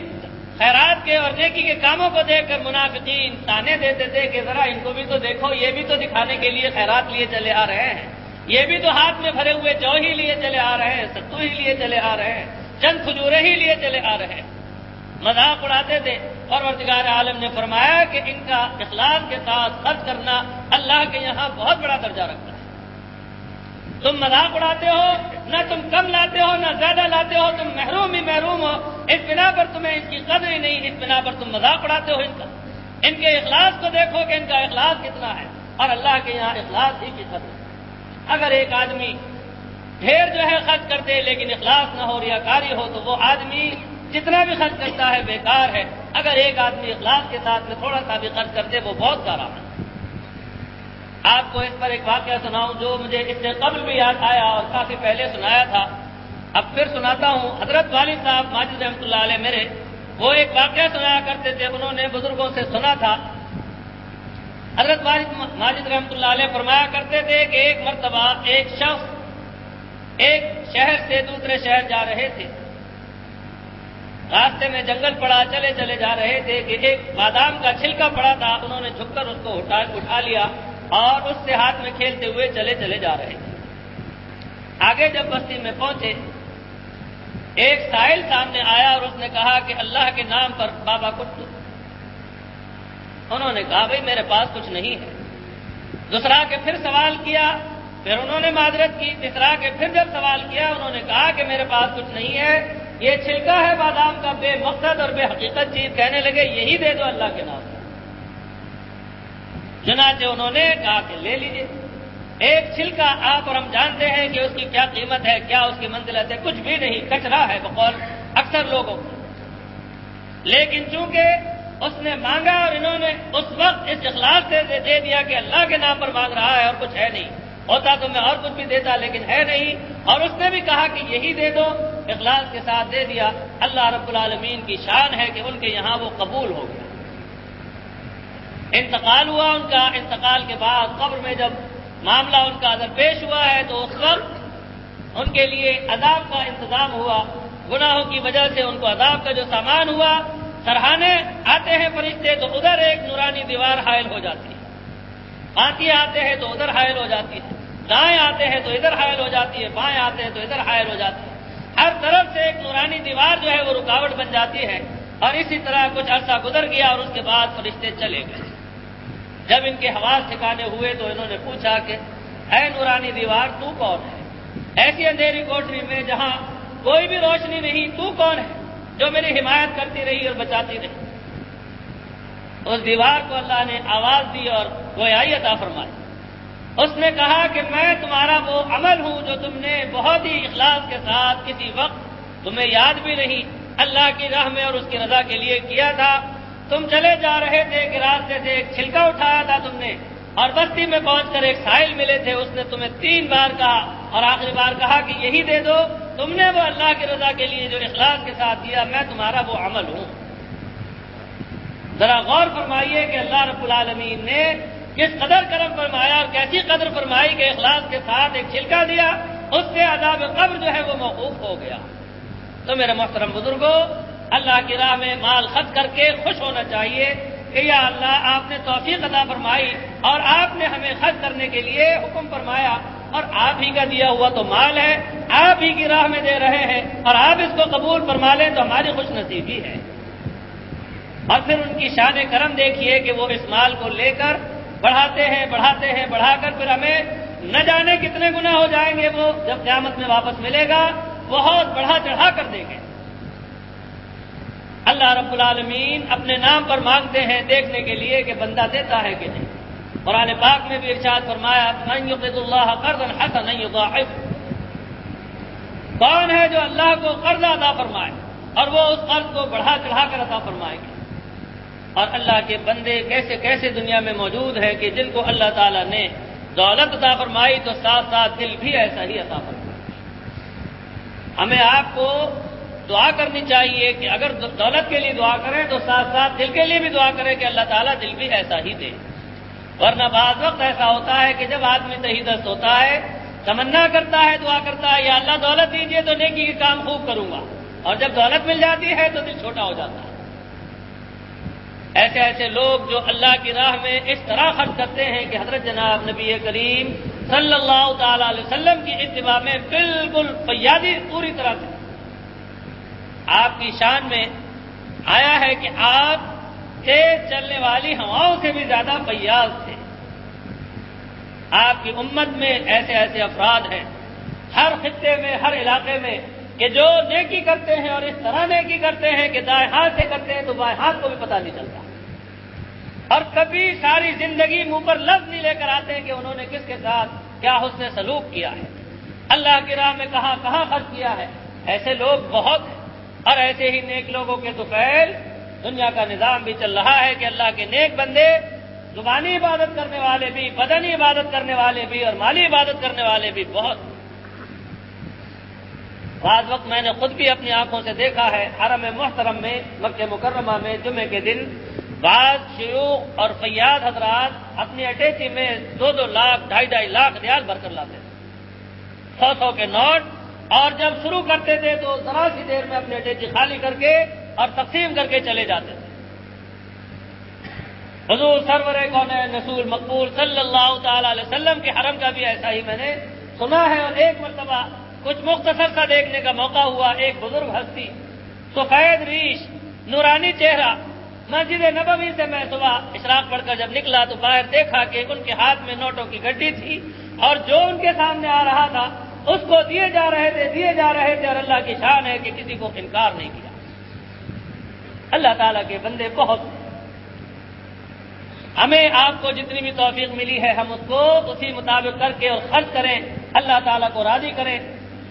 خیرات کے اور نیکی کے کاموں کو دیکھ کر منافقین تانے دیتے تھے کہ ذرا ان کو بھی تو دیکھو، یہ بھی تو دکھانے کے لیے خیرات لیے چلے آ رہے ہیں، یہ بھی تو ہاتھ میں بھرے ہوئے جو ہی لیے چلے آ رہے ہیں، ستو ہی لیے چلے آ رہے ہیں، چند کھجوریں ہی لیے چلے آ رہے ہیں، مذاق اڑاتے تھے۔ اور پروردگار عالم نے فرمایا کہ ان کا اخلاص کے ساتھ خرچ کرنا اللہ کے یہاں بہت بڑا درجہ رکھتا ہے۔ تم مذاق اڑاتے ہو، نہ تم کم لاتے ہو نہ زیادہ لاتے ہو، تم محروم ہی محروم ہو، اس بنا پر تمہیں ان کی قدر ہی نہیں، اس بنا پر تم مذاق اڑاتے ہو ان کا۔ ان کے اخلاص کو دیکھو کہ ان کا اخلاص کتنا ہے، اور اللہ کے یہاں اخلاص ہی کی قدر ہے۔ اگر ایک آدمی ڈھیر جو ہے خرچ کر دے لیکن اخلاص نہ ہو، ریاکاری ہو، تو وہ آدمی جتنا بھی خرچ کرتا ہے بیکار ہے۔ اگر ایک آدمی اخلاص کے ساتھ میں تھوڑا سا بھی خرچ کر دے وہ بہت کارآمد ہے۔ آپ کو اس پر ایک واقعہ سناؤں جو مجھے اس سے قبل بھی یاد آیا اور کافی پہلے سنایا تھا، اب پھر سناتا ہوں۔ حضرت والد صاحب ماجد رحمۃ اللہ علیہ میرے وہ ایک واقعہ سنایا کرتے تھے، انہوں نے بزرگوں سے سنا تھا۔ حضرت والد ماجد رحمۃ اللہ علیہ فرمایا کرتے تھے کہ ایک مرتبہ ایک شخص ایک شہر سے دوسرے شہر جا رہے تھے، راستے میں جنگل پڑا، چلے چلے جا رہے تھے کہ ایک بادام کا چھلکا پڑا تھا، انہوں نے جھک کر اس کو اٹھا لیا اور اس سے ہاتھ میں کھیلتے ہوئے چلے چلے جا رہے تھے۔ آگے جب بستی میں پہنچے ایک سائل سامنے آیا اور اس نے کہا کہ اللہ کے نام پر بابا کچھ دو۔ انہوں نے کہا بھئی میرے پاس کچھ نہیں ہے۔ دوسرا کے پھر سوال کیا، پھر انہوں نے معذرت کی، تیسرا کے پھر جب سوال کیا انہوں نے کہا کہ میرے پاس کچھ نہیں ہے، یہ چھلکا ہے بادام کا بے مقصد اور بے حقیقت چیز، کہنے لگے یہی دے دو اللہ کے نام پر۔ چنانچہ انہوں نے کہا کہ لے لیجئے۔ ایک چھلکا آپ اور ہم جانتے ہیں کہ اس کی کیا قیمت ہے، کیا اس کی منزلت ہے، کچھ بھی نہیں، کچرا ہے بقول اکثر لوگوں کو۔ لیکن چونکہ اس نے مانگا اور انہوں نے اس وقت اس اخلاص سے دے دیا کہ اللہ کے نام پر مانگ رہا ہے اور کچھ ہے نہیں، ہوتا تو میں اور کچھ بھی دیتا لیکن ہے نہیں، اور اس نے بھی کہا کہ یہی دے دو، اخلاص کے ساتھ دے دیا۔ اللہ رب العالمین کی شان ہے کہ ان کے یہاں وہ قبول ہو گیا۔ انتقال ہوا ان کا، انتقال کے بعد قبر میں جب معاملہ ان کا درپیش ہوا ہے تو اس وقت ان کے لیے عذاب کا انتظام ہوا، گناہوں کی وجہ سے ان کو عذاب کا جو سامان ہوا، سرہانے آتے ہیں فرشتے تو ادھر ایک نورانی دیوار حائل ہو جاتی ہے، آتی آتے ہیں تو ادھر حائل ہو جاتی ہے، دائیں آتے ہیں تو ادھر حائل ہو جاتی ہے، بائیں آتے ہیں تو ادھر حائل ہو جاتی ہے، ہر طرف سے ایک نورانی دیوار جو ہے وہ رکاوٹ بن جاتی ہے۔ اور اسی طرح کچھ عرصہ گزر گیا اور اس کے بعد فرشتے چلے گئے۔ جب ان کے حواس ٹھکانے ہوئے تو انہوں نے پوچھا کہ اے نورانی دیوار تو کون ہے؟ ایسی اندھیری کوٹری میں جہاں کوئی بھی روشنی نہیں، تو کون ہے جو میری حمایت کرتی رہی اور بچاتی رہی؟ اس دیوار کو اللہ نے آواز دی اور گویائی عطا فرمائی۔ اس نے کہا کہ میں تمہارا وہ عمل ہوں جو تم نے بہت ہی اخلاص کے ساتھ کسی وقت تمہیں یاد بھی نہیں اللہ کی راہ میں اور اس کی رضا کے لیے کیا تھا۔ تم چلے جا رہے تھے کہ راستے سے ایک چھلکا اٹھایا تھا تم نے، اور بستی میں پہنچ کر ایک ساحل ملے تھے، اس نے تمہیں 3 بار کہا اور آخری بار کہا کہ یہی دے دو۔ تم نے وہ اللہ کی رضا کے لیے جو اخلاص کے ساتھ دیا، میں تمہارا وہ عمل ہوں۔ ذرا غور فرمائیے کہ اللہ رب العالمین نے کس قدر کرم فرمایا اور کیسی قدر فرمائی کہ اخلاص کے ساتھ ایک چھلکا دیا، اس سے عذاب قبر جو ہے وہ موقوف ہو گیا۔ تو میرے محترم بزرگوں، اللہ کی راہ میں مال خرچ کر کے خوش ہونا چاہیے کہ یا اللہ آپ نے توفیق عطا فرمائی اور آپ نے ہمیں خرچ کرنے کے لیے حکم فرمایا، اور آپ ہی کا دیا ہوا تو مال ہے، آپ ہی کی راہ میں دے رہے ہیں، اور آپ اس کو قبول فرما لیں تو ہماری خوش نصیبی ہے۔ اور پھر ان کی شان کرم دیکھیے کہ وہ اس مال کو لے کر بڑھاتے ہیں، بڑھا کر پھر ہمیں نہ جانے کتنے گنا ہو جائیں گے، وہ جب قیامت میں واپس ملے گا بہت بڑھا چڑھا کر دیں گے۔ اللہ رب العالمین اپنے نام پر مانگتے ہیں دیکھنے کے لیے کہ بندہ دیتا ہے کہ نہیں۔ قرآن پاک میں بھی ارشاد فرمایا من یقرض اللہ قرضا حسنا یضاعف، کون ہے جو اللہ کو قرض عطا فرمائے اور وہ اس قرض کو بڑھا چڑھا کر عطا فرمائے گا۔ اور اللہ کے بندے کیسے کیسے دنیا میں موجود ہیں کہ جن کو اللہ تعالیٰ نے دولت عطا فرمائی تو ساتھ ساتھ دل بھی ایسا ہی عطا فرمایا۔ ہمیں آپ کو دعا کرنی چاہیے کہ اگر دولت کے لیے دعا کریں تو ساتھ ساتھ دل کے لیے بھی دعا کریں کہ اللہ تعالیٰ دل بھی ایسا ہی دے۔ ورنہ بعض وقت ایسا ہوتا ہے کہ جب آدمی تہی دست ہوتا ہے، تمنا کرتا ہے، دعا کرتا ہے یا اللہ دولت دیجیے تو نیکی کے کام خوب کروں گا، اور جب دولت مل جاتی ہے تو دل چھوٹا ہو جاتا ہے۔ ایسے ایسے لوگ جو اللہ کی راہ میں اس طرح خرچ کرتے ہیں کہ حضرت جناب نبی کریم صلی اللہ تعالی علیہ وسلم کی اتباع میں بالکل فیاضی پوری طرح سے آپ کی شان میں آیا ہے کہ آپ تیز چلنے والی ہواؤں سے بھی زیادہ فیاض تھے۔ آپ کی امت میں ایسے ایسے افراد ہیں ہر خطے میں، ہر علاقے میں، کہ جو نیکی کرتے ہیں اور اس طرح نیکی کرتے ہیں کہ دائیں ہاتھ سے کرتے ہیں تو بائیں ہاتھ کو بھی پتہ نہیں چلتا، اور کبھی ساری زندگی منہ پر لفظ نہیں لے کر آتے ہیں کہ انہوں نے کس کے ساتھ کیا حسن سلوک کیا ہے، اللہ کی راہ میں کہاں کہاں خرچ کیا ہے۔ ایسے لوگ بہت ہیں، اور ایسے ہی نیک لوگوں کے طفیل دنیا کا نظام بھی چل رہا ہے کہ اللہ کے نیک بندے زبانی عبادت کرنے والے بھی، بدنی عبادت کرنے والے بھی، اور مالی عبادت کرنے والے بھی بہت۔ بعض وقت میں نے خود بھی اپنی آنکھوں سے دیکھا ہے، حرم محترم میں مکہ مکرمہ میں جمعے کے دن بعض شیوخ اور فیاض حضرات اپنی اٹیچی میں 2-2 لاکھ 2.5 لاکھ ریال بھر کر لاتے تھے، 100 کے نوٹ، اور جب شروع کرتے تھے تو ذرا سی دیر میں اپنی اٹیچی خالی کر کے اور تقسیم کر کے چلے جاتے تھے۔ حضور سرور کونین رسول مقبول صلی اللہ تعالی علیہ وسلم کے حرم کا بھی ایسا ہی میں نے سنا ہے، اور ایک مرتبہ کچھ مختصر سا دیکھنے کا موقع ہوا۔ ایک بزرگ ہستی، سفید ریش، نورانی چہرہ، مسجد نبوی سے میں صبح اشراق پڑھ کر جب نکلا تو باہر دیکھا کہ ان کے ہاتھ میں نوٹوں کی گڈی تھی، اور جو ان کے سامنے آ رہا تھا اس کو دیے جا رہے تھے، اور اللہ کی شان ہے کہ کسی کو انکار نہیں کیا۔ اللہ تعالیٰ کے بندے بہت، ہمیں آپ کو جتنی بھی توفیق ملی ہے ہم اس کو اسی مطابق کر کے اور خرچ کریں، اللہ تعالیٰ کو راضی کریں۔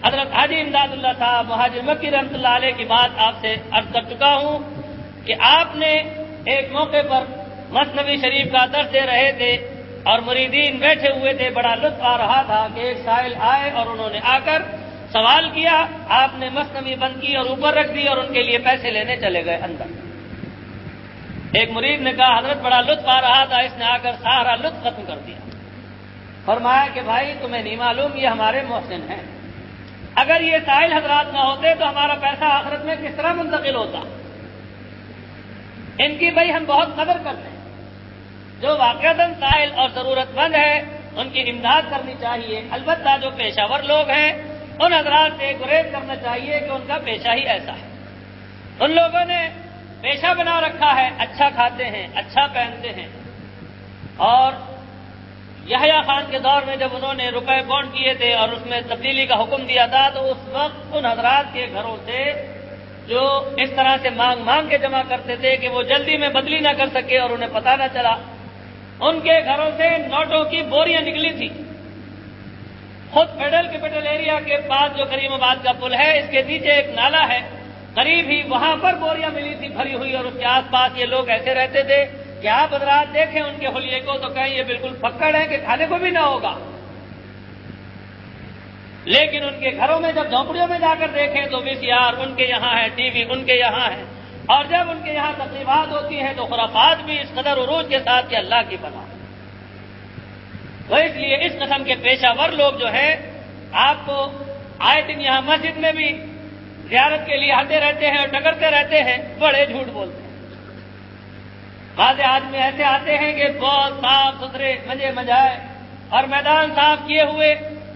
حضرت حاجی امداد اللہ صاحب مہاجر مکی رحمۃ اللہ علیہ کی بات آپ سے عرض کر چکا ہوں کہ آپ نے ایک موقع پر مثنوی شریف کا درس دے رہے تھے اور مریدین بیٹھے ہوئے تھے، بڑا لطف آ رہا تھا کہ ایک سائل آئے اور انہوں نے آ کر سوال کیا، آپ نے مثنوی بند کی اور اوپر رکھ دی اور ان کے لیے پیسے لینے چلے گئے اندر۔ ایک مرید نے کہا حضرت بڑا لطف آ رہا تھا، اس نے آ کر سارا لطف ختم کر دیا۔ فرمایا کہ بھائی تمہیں نہیں معلوم یہ ہمارے محسن ہیں، اگر یہ سائل حضرات نہ ہوتے تو ہمارا پیسہ آخرت میں کس طرح منتقل ہوتا؟ ان کی بھائی ہم بہت قدر کرتے ہیں، جو واقعتاً سائل اور ضرورت مند ہے ان کی امداد کرنی چاہیے۔ البتہ جو پیشہ ور لوگ ہیں ان حضرات سے گریز کرنا چاہیے کہ ان کا پیشہ ہی ایسا ہے۔ ان لوگوں نے پیشہ بنا رکھا ہے، اچھا کھاتے ہیں، اچھا پہنتے ہیں، اور یحییٰ خان کے دور میں جب انہوں نے روپے بانڈ کیے تھے اور اس میں تبدیلی کا حکم دیا تھا تو اس وقت ان حضرات کے گھروں سے جو اس طرح سے مانگ مانگ کے جمع کرتے تھے کہ وہ جلدی میں بدلی نہ کر سکے اور انہیں پتہ نہ چلا، ان کے گھروں سے نوٹوں کی بوریاں نکلی تھی۔ خود فیڈرل کیپٹل ایریا کے پاس جو کریم آباد کا پل ہے اس کے نیچے ایک نالا ہے، قریب ہی وہاں پر بوریاں ملی تھی بھری ہوئی، اور اس کے آس پاس یہ لوگ ایسے رہتے تھے کہ آپ حضرات دیکھیں ان کے حلیے کو تو کہیں یہ بالکل پکڑ ہے کہ کھانے کو بھی نہ ہوگا، لیکن ان کے گھروں میں جب جھونپڑیوں میں جا کر دیکھیں تو VCR ان کے یہاں ہے، ٹی وی ان کے یہاں ہے، اور جب ان کے یہاں تقریبات ہوتی ہیں تو خرافات بھی اس قدر عروج کے ساتھ کہ اللہ کی پناہ۔ تو اس لیے اس قسم کے پیشہ ور لوگ جو ہے آپ کو آئے دن یہاں مسجد میں بھی زیارت کے لیے آتے رہتے ہیں اور ٹکرتے رہتے ہیں، بڑے جھوٹ بولتے ہیں۔ بعض آدمی ایسے آتے ہیں کہ بہت صاف ستھرے مزے مجائے اور میدان صاف کیے ہوئے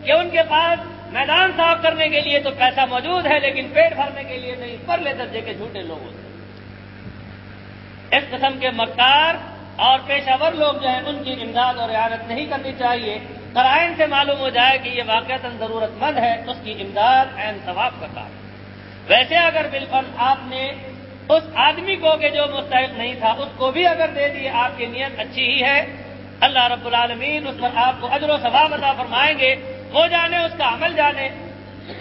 کہ ان کے پاس میدان صاف کرنے کے لیے تو پیسہ موجود ہے لیکن پیٹ بھرنے کے لیے نہیں، پرلے درجے کے جھوٹے لوگ ہوتے ہیں۔ اس قسم کے مکار اور پیشہ ور لوگ جو ہیں ان کی امداد اور اعانت نہیں کرنی چاہیے۔ قرائن سے معلوم ہو جائے کہ یہ واقعتاً ضرورت مند ہے، اس کی امداد عین ثواب کا کام ہے۔ ویسے اگر بالفرض آپ نے اس آدمی کو کہ جو مستحق نہیں تھا اس کو بھی اگر دے دیے، آپ کی نیت اچھی ہی ہے، اللہ رب العالمین اس پر آپ کو اجر و ثواب عطا فرمائیں گے، وہ جانے اس کا عمل جانے۔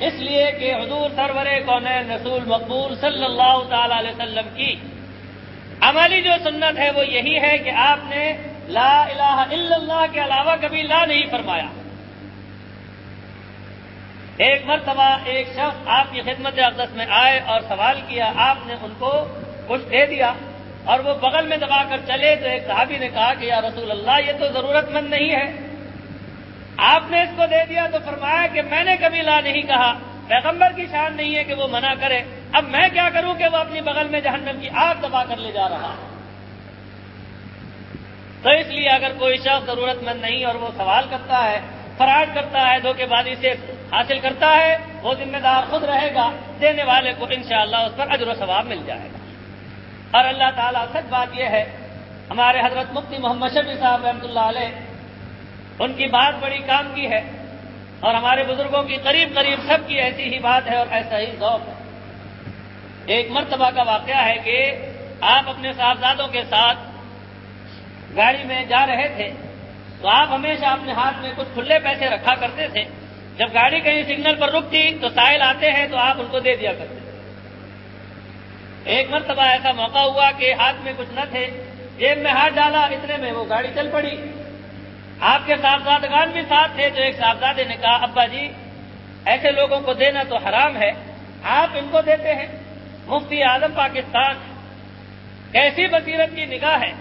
اس لیے کہ حضور سرور کونین رسول مقبول صلی اللہ تعالی علیہ وسلم کی عملی جو سنت ہے وہ یہی ہے کہ آپ نے لا الہ الا اللہ کے علاوہ کبھی لا نہیں فرمایا۔ ایک مرتبہ ایک شخص آپ کی خدمت اقدس میں آئے اور سوال کیا، آپ نے ان کو کچھ دے دیا اور وہ بغل میں دبا کر چلے تو ایک صحابی نے کہا کہ یا رسول اللہ یہ تو ضرورت مند نہیں ہے، آپ نے اس کو دے دیا۔ تو فرمایا کہ میں نے کبھی لا نہیں کہا، پیغمبر کی شان نہیں ہے کہ وہ منع کرے، اب میں کیا کروں کہ وہ اپنی بغل میں جہنم کی آگ دبا کر لے جا رہا۔ تو اس لیے اگر کوئی شخص ضرورت مند نہیں اور وہ سوال کرتا ہے، فراڈ کرتا ہے، دھوکے بازی سے حاصل کرتا ہے، وہ ذمہ دار خود رہے گا، دینے والے کو انشاءاللہ اس پر اجر و ثواب مل جائے گا۔ اور اللہ تعالیٰ سچ بات یہ ہے، ہمارے حضرت مفتی محمد شفیع صاحب رحمۃ اللہ علیہ ان کی بات بڑی کام کی ہے، اور ہمارے بزرگوں کی قریب قریب سب کی ایسی ہی بات ہے اور ایسا ہی ذوق ہے۔ ایک مرتبہ کا واقعہ ہے کہ آپ اپنے صاحبزادوں کے ساتھ گاڑی میں جا رہے تھے تو آپ ہمیشہ اپنے ہاتھ میں کچھ کھلے پیسے رکھا کرتے تھے، جب گاڑی کہیں سگنل پر رکتی تو سائل آتے ہیں تو آپ ان کو دے دیا کرتے تھے۔ ایک مرتبہ ایسا موقع ہوا کہ ہاتھ میں کچھ نہ تھے، جیب میں ہاتھ ڈالا، اتنے میں وہ گاڑی چل پڑی۔ آپ کے صاحبزادگان بھی ساتھ تھے، تو ایک صاحبزادے نے کہا ابا جی ایسے لوگوں کو دینا تو حرام ہے، آپ ان کو دیتے ہیں؟ مفتی اعظم پاکستان کیسی بصیرت کی نگاہ ہے،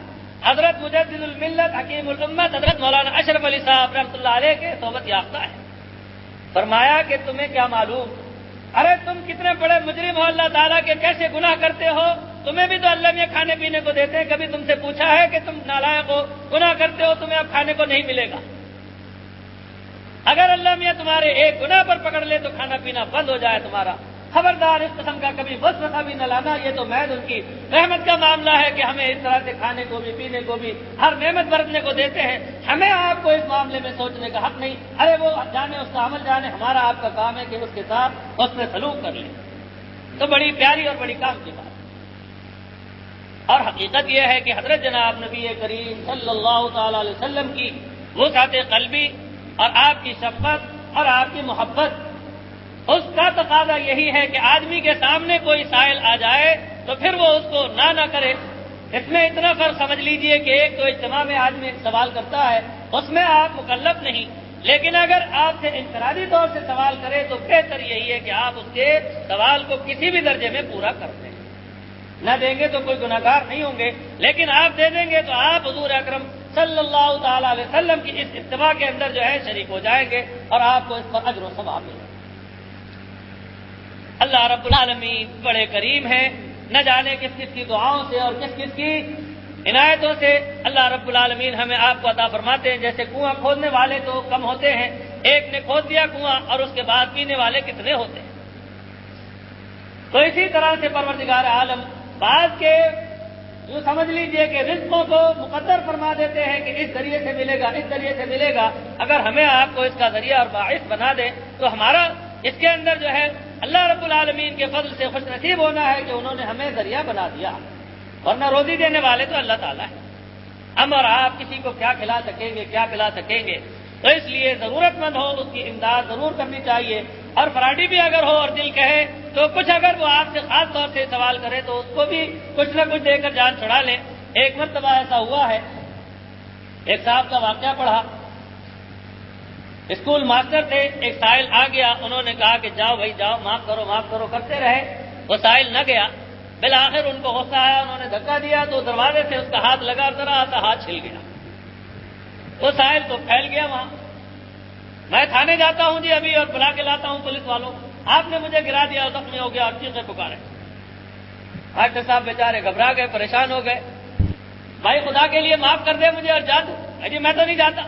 حضرت مجدد الملت حکیم الامت حضرت مولانا اشرف علی صاحب رحمۃ اللہ علیہ کے صحبت یافتہ ہے۔ فرمایا کہ تمہیں کیا معلوم، ارے تم کتنے بڑے مجرم ہو، اللہ تعالیٰ کے کیسے گناہ کرتے ہو، تمہیں بھی تو اللہ میاں کھانے پینے کو دیتے ہیں، کبھی تم سے پوچھا ہے کہ تم نالائق ہو، گناہ کرتے ہو، تمہیں اب کھانے کو نہیں ملے گا؟ اگر اللہ میاں تمہارے ایک گناہ پر پکڑ لے تو کھانا پینا بند ہو جائے تمہارا، خبردار اس قسم کا کبھی وسوسہ بھی نہ لانا، یہ تو محض ان کی رحمت کا معاملہ ہے کہ ہمیں اس طرح سے کھانے کو بھی پینے کو بھی ہر نعمت برتنے کو دیتے ہیں، ہمیں آپ کو اس معاملے میں سوچنے کا حق نہیں۔ ارے وہ جانے اس کا عمل جانے، ہمارا آپ کا کام ہے کہ اس کے ساتھ اس میں سلوک کر لیں۔ تو بڑی پیاری اور بڑی کام کی بات۔ اور حقیقت یہ ہے کہ حضرت جناب نبی کریم صلی اللہ تعالی علیہ وسلم کی وسعت قلبی اور آپ کی شفقت اور آپ کی محبت، اس کا تقاضا یہی ہے کہ آدمی کے سامنے کوئی سائل آ جائے تو پھر وہ اس کو نہ کرے۔ اس میں اتنا فرق سمجھ لیجئے کہ ایک تو اجتماع میں آدمی سوال کرتا ہے، اس میں آپ مکلف نہیں، لیکن اگر آپ سے انفرادی طور سے سوال کرے تو بہتر یہی ہے کہ آپ اس کے سوال کو کسی بھی درجے میں پورا کر دیں۔ نہ دیں گے تو کوئی گناہگار نہیں ہوں گے، لیکن آپ دے دیں گے تو آپ حضور اکرم صلی اللہ تعالی علیہ وسلم کی اس اجتماع کے اندر جو ہے شریک ہو جائیں گے اور آپ کو اس پر اجر و ثواب ملے گا۔ اللہ رب العالمین بڑے کریم ہیں، نہ جانے کس کس کی دعاؤں سے اور کس کس کی عنایتوں سے اللہ رب العالمین ہمیں آپ کو عطا فرماتے ہیں۔ جیسے کنواں کھودنے والے تو کم ہوتے ہیں، ایک نے کھود دیا کنواں اور اس کے بعد پینے والے کتنے ہوتے ہیں۔ تو اسی طرح سے پروردگار عالم بعض کے یوں سمجھ لیجئے کہ رزقوں کو مقدر فرما دیتے ہیں کہ اس ذریعے سے ملے گا، اس ذریعے سے ملے گا۔ اگر ہمیں آپ کو اس کا ذریعہ اور باعث بنا دے تو ہمارا اس کے اندر جو ہے اللہ رب العالمین کے فضل سے خوش نصیب ہونا ہے کہ انہوں نے ہمیں ذریعہ بنا دیا، ورنہ روزی دینے والے تو اللہ تعالیٰ ہے۔ ہم اور آپ کسی کو کیا کھلا سکیں گے، کیا پلا سکیں گے؟ تو اس لیے ضرورت مند ہو اس کی امداد ضرور کرنی چاہیے، اور فراڈی بھی اگر ہو اور دل کہے تو کچھ اگر وہ آپ سے خاص طور سے سوال کرے تو اس کو بھی کچھ نہ کچھ دے کر جان چھڑا لیں۔ ایک مرتبہ ایسا ہوا ہے، ایک صاحب کا واقعہ پڑھا، اسکول ماسٹر تھے، ایک سائل آ گیا، انہوں نے کہا کہ جاؤ بھائی جاؤ، معاف کرو کرتے رہے، وہ سائل نہ گیا۔ بالآخر ان کو غصہ آیا، انہوں نے دھکا دیا تو دروازے سے اس کا ہاتھ لگا رہا تھا، ہاتھ چھل گیا، وہ سائل تو پھیل گیا وہاں۔ میں تھانے جاتا ہوں جی ابھی اور بلا کے لاتا ہوں پولیس والوں، آپ نے مجھے گرا دیا، زخمی ہو گیا اور چیخیں پکارے۔ ڈاکٹر صاحب بیچارے گھبرا گئے، پریشان ہو گئے، بھائی خدا کے لیے معاف کر دے مجھے اور جا دو۔ جی میں تو نہیں جاتا،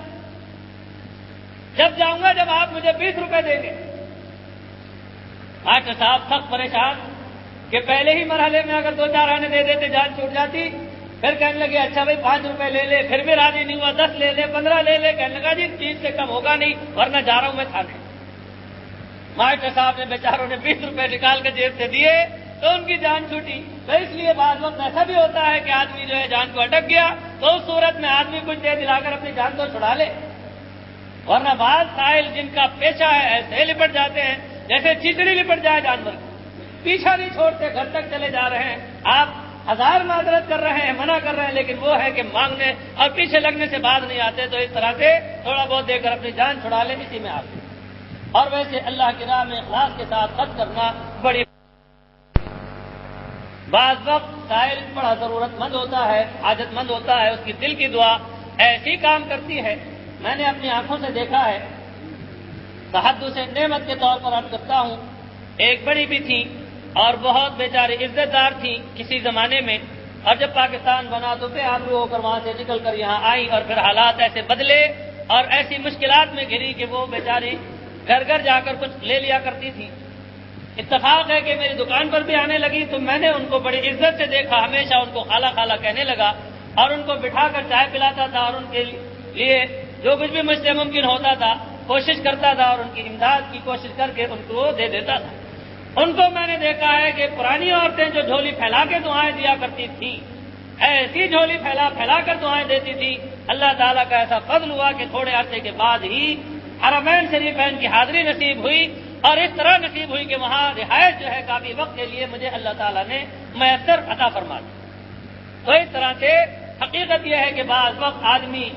جب جاؤں گا جب آپ مجھے 20 روپے دیں گے۔ ڈاکٹر صاحب سخت پریشان کہ پہلے ہی مرحلے میں اگر 2-4 آنے دے دیتے جان چھوٹ جاتی۔ پھر کہنے لگے اچھا بھائی 5 روپے لے لے، پھر بھی راضی نہیں ہوا، 10 لے لے، 15 لے لے، کہنے لگا جی 30 سے کم ہوگا نہیں ورنہ جا رہا ہوں میں تھانے۔ ماسٹر صاحب نے بیچاروں نے 20 روپے نکال کے جیب سے دیے تو ان کی جان چھوٹی۔ تو اس لیے بعض وقت ایسا بھی ہوتا ہے کہ آدمی جو ہے جان کو اٹک گیا تو اس صورت میں آدمی کچھ دے دلا کر اپنی جان تو چھڑا لے، ورنہ بعض سائل جن کا پیشہ ہے ایسے لپٹ جاتے ہیں جیسے چیچڑی لپٹ جائے جانور، پیچھا نہیں چھوڑتے، گھر تک چلے جا رہے ہیں۔ آپ 1000 معذرت کر رہے ہیں، منع کر رہے ہیں، لیکن وہ ہے کہ مانگنے اور پیچھے لگنے سے بعد نہیں آتے۔ تو اس طرح سے تھوڑا بہت دے کر اپنی جان چھڑا لیں، اسی میں آپ۔ اور ویسے اللہ کی راہ میں اخلاص کے ساتھ خرچ کرنا بڑی، بعض وقت سائل بڑا ضرورت مند ہوتا ہے، حاجت مند ہوتا ہے، اس کی دل کی دعا ایسی کام کرتی ہے۔ میں نے اپنی آنکھوں سے دیکھا ہے، تحدث نعمت کے طور پر عرض کرتا ہوں، ایک بڑی بھی تھی اور بہت بیچاری عزت دار تھی کسی زمانے میں، اور جب پاکستان بنا تو بے آبرو ہو کر وہاں سے نکل کر یہاں آئی، اور پھر حالات ایسے بدلے اور ایسی مشکلات میں گھری کہ وہ بیچاری گھر گھر جا کر کچھ لے لیا کرتی تھی۔ اتفاق ہے کہ میری دکان پر بھی آنے لگی تو میں نے ان کو بڑی عزت سے دیکھا، ہمیشہ ان کو خالہ خالہ کہنے لگا اور ان کو بٹھا کر چائے پلاتا تھا اور ان کے لیے جو کچھ بھی مجھ سے ممکن ہوتا تھا کوشش کرتا تھا اور ان کی امداد کی کوشش کر کے ان کو دے دیتا تھا۔ ان کو میں نے دیکھا ہے کہ پرانی عورتیں جو جھولی پھیلا کے دعائیں دیا کرتی تھیں، ایسی جھولی پھیلا پھیلا کر دعائیں دیتی تھی۔ اللہ تعالیٰ کا ایسا فضل ہوا کہ تھوڑے عرصے کے بعد ہی حرمین شریفین کی حاضری نصیب ہوئی، اور اس طرح نصیب ہوئی کہ وہاں رہائش جو ہے کافی وقت کے لیے مجھے اللہ تعالیٰ نے میسر عطا فرما دی۔ تو اس طرح سے حقیقت یہ ہے کہ بعض وقت آدمی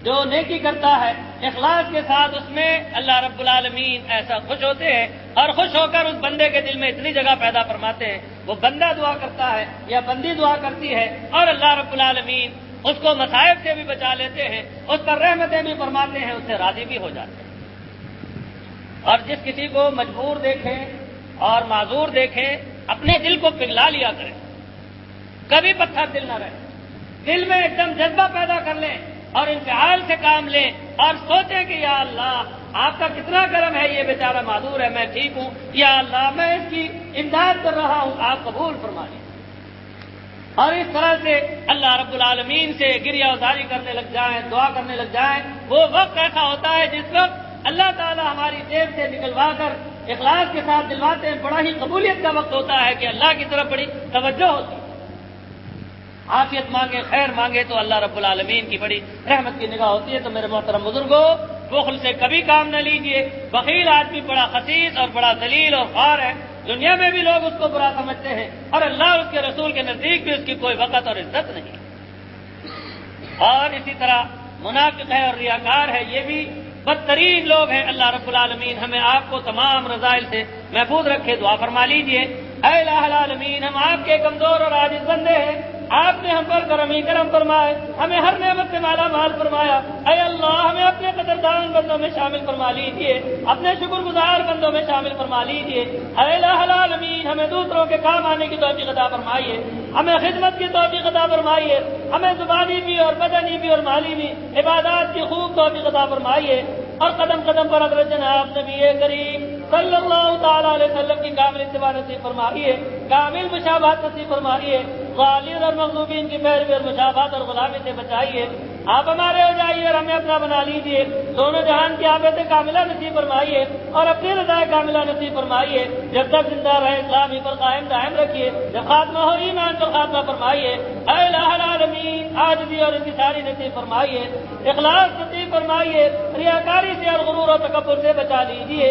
جو نیکی کرتا ہے اخلاص کے ساتھ، اس میں اللہ رب العالمین ایسا خوش ہوتے ہیں اور خوش ہو کر اس بندے کے دل میں اتنی جگہ پیدا فرماتے ہیں، وہ بندہ دعا کرتا ہے یا بندی دعا کرتی ہے اور اللہ رب العالمین اس کو مصائب سے بھی بچا لیتے ہیں، اس پر رحمتیں بھی فرماتے ہیں، اس سے راضی بھی ہو جاتے ہیں۔ اور جس کسی کو مجبور دیکھیں اور معذور دیکھیں، اپنے دل کو پگھلا لیا کریں، کبھی پتھر دل نہ رہے، دل میں ایک دم جذبہ پیدا کر لیں اور انفعال سے کام لیں اور سوچیں کہ یا اللہ آپ کا کتنا کرم ہے، یہ بیچارہ معذور ہے، میں ٹھیک ہوں، یا اللہ میں اس کی امداد کر رہا ہوں، آپ قبول فرما لیں۔ اور اس طرح سے اللہ رب العالمین سے گریہ ازاری کرنے لگ جائیں، دعا کرنے لگ جائیں۔ وہ وقت ایسا ہوتا ہے جس وقت اللہ تعالی ہماری جیب سے نکلوا کر اخلاص کے ساتھ دلواتے ہیں، بڑا ہی قبولیت کا وقت ہوتا ہے کہ اللہ کی طرف بڑی توجہ ہوتی ہے۔ عافیت مانگے، خیر مانگے تو اللہ رب العالمین کی بڑی رحمت کی نگاہ ہوتی ہے۔ تو میرے محترم بزرگوں، بخل سے کبھی کام نہ لیجئے۔ بخیل آدمی بڑا خسیس اور بڑا ذلیل اور خوار ہے، دنیا میں بھی لوگ اس کو برا سمجھتے ہیں، اور اللہ اس کے رسول کے نزدیک بھی اس کی کوئی وقت اور عزت نہیں۔ اور اسی طرح منافق ہے اور ریاکار ہے، یہ بھی بدترین لوگ ہیں۔ اللہ رب العالمین ہمیں آپ کو تمام رذائل سے محفوظ رکھے، دعا فرما لیجئے۔ اے الہ العالمین، ہم آپ کے کمزور اور عاجز بندے ہیں، آپ نے ہم پر کرم فرمائے، ہمیں ہر نعمت سے مالا مال فرمایا۔ اے اللہ، ہمیں اپنے قدردان بندوں میں شامل فرما لیجئے، اپنے شکر گزار بندوں میں شامل فرما لیجئے۔ اے الہ العالمین، ہمیں دوسروں کے کام آنے کی توفیق عطا فرمائیے، ہمیں خدمت کی توفیق عطا فرمائیے، ہمیں زبانی بھی اور بدنی بھی اور مالی بھی عبادات کی خوب توفیق عطا فرمائیے، اور قدم قدم پر حضرت جناب نبی کریم صلی اللہ تعالیٰ علیہ وسلم کی کامل اتباع نصیب فرمائیے، کامل مشابہت نصیب فرمائیے، غالین اور مغلوبین کی پیروی اور مشابہت اور غلامی سے بچائیے۔ آپ ہمارے ہو جائیے اور ہمیں اپنا بنا لیجیے، دونوں جہان کی آفت کاملہ نصیب فرمائیے اور اپنی رضا کاملہ نصیب فرمائیے۔ جب تک زندہ رہے اسلام ہی پر قائم دائم رکھیے، جب خاتمہ ہو ایمان پر خاتمہ فرمائیے۔ اے الہ العالمین، عاجزی اور انکساری نصیب فرمائیے، اخلاص نصیب فرمائیے، ریاکاری سے اور غرور و تکبر سے بچا لیجیے۔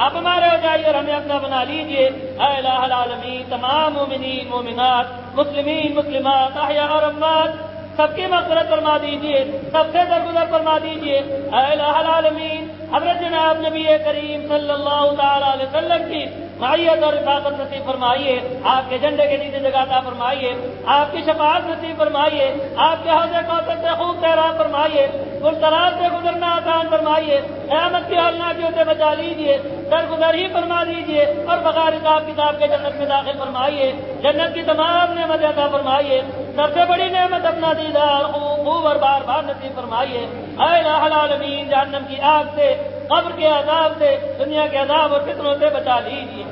آپ ہمارے ہو جائیے اور ہمیں اپنا بنا لیجیے۔ اے الہ العالمین، تمام مومنین مومنات، مسلمین مسلمات، احیاء اور اموات، سب کی مغفرت فرما دیجیے، سب سے درگزر فرما دیجیے۔ اے الہ العالمین، حضرت جناب نبی کریم صلی اللہ تعالی علیہ وسلم کی معیت اور رفاقت نصیب فرمائیے، آپ کے جھنڈے کے نیچے جگہ عطا فرمائیے، آپ کی شفاعت نصیب فرمائیے، آپ کے حوض کوثر سے خوب سیراب فرمائیے، گلطرات سے گزرنا آسان فرمائیے، قیامت کی ہولناکیوں سے بچا لیجیے، درگزر ہی فرما دیجیے، اور بغیر حساب کتاب کے جنت میں داخل فرمائیے، جنت کی تمام نعمتیں عطا فرمائیے، سب سے بڑی نعمت اپنا دیدار خوب اور بار بار نصیب فرمائیے۔ اے الہ العالمین، جہنم کی آگ سے، قبر کے عذاب سے، دنیا کے عذاب اور فتنوں سے بچا لیجیے۔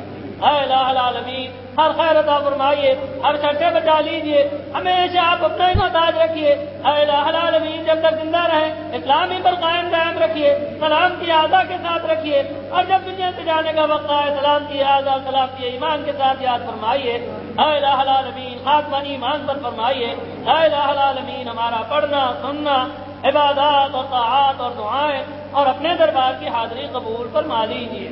اے الہ العالمین، ہر خیر عطا فرمائیے، ہر شر سے بچا لیجیے، ہمیشہ آپ اپنا ہی محتاج رکھیے۔ اے الہ العالمین، جب تک زندہ رہیں اسلام ہی پر قائم دائم رکھیے، سلام کی اعضا کے ساتھ رکھیے، اور جب دنیا سے جانے کا وقت آئے سلام کی اعضا سلام کی ایمان کے ساتھ یاد فرمائیے۔ اے الہ العالمین، خاتمہ ایمان پر فرمائیے۔ اے الہ العالمین، ہمارا پڑھنا سننا، عبادات اور طاعات اور دعائیں اور اپنے دربار کی حاضری قبول فرما لیجیے۔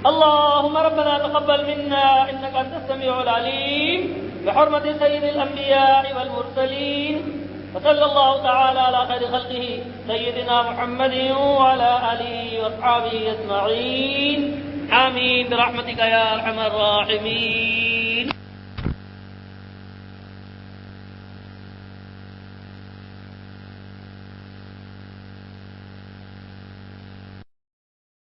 اللهم ربنا تقبل منا انك انت السميع العليم بحرمة سيد الانبياء والمرسلين، وصلى الله تعالى على خير خلقه سيدنا محمد وعلى اله واصحابه اجمعين، آمين برحمتك يا ارحم الراحمين۔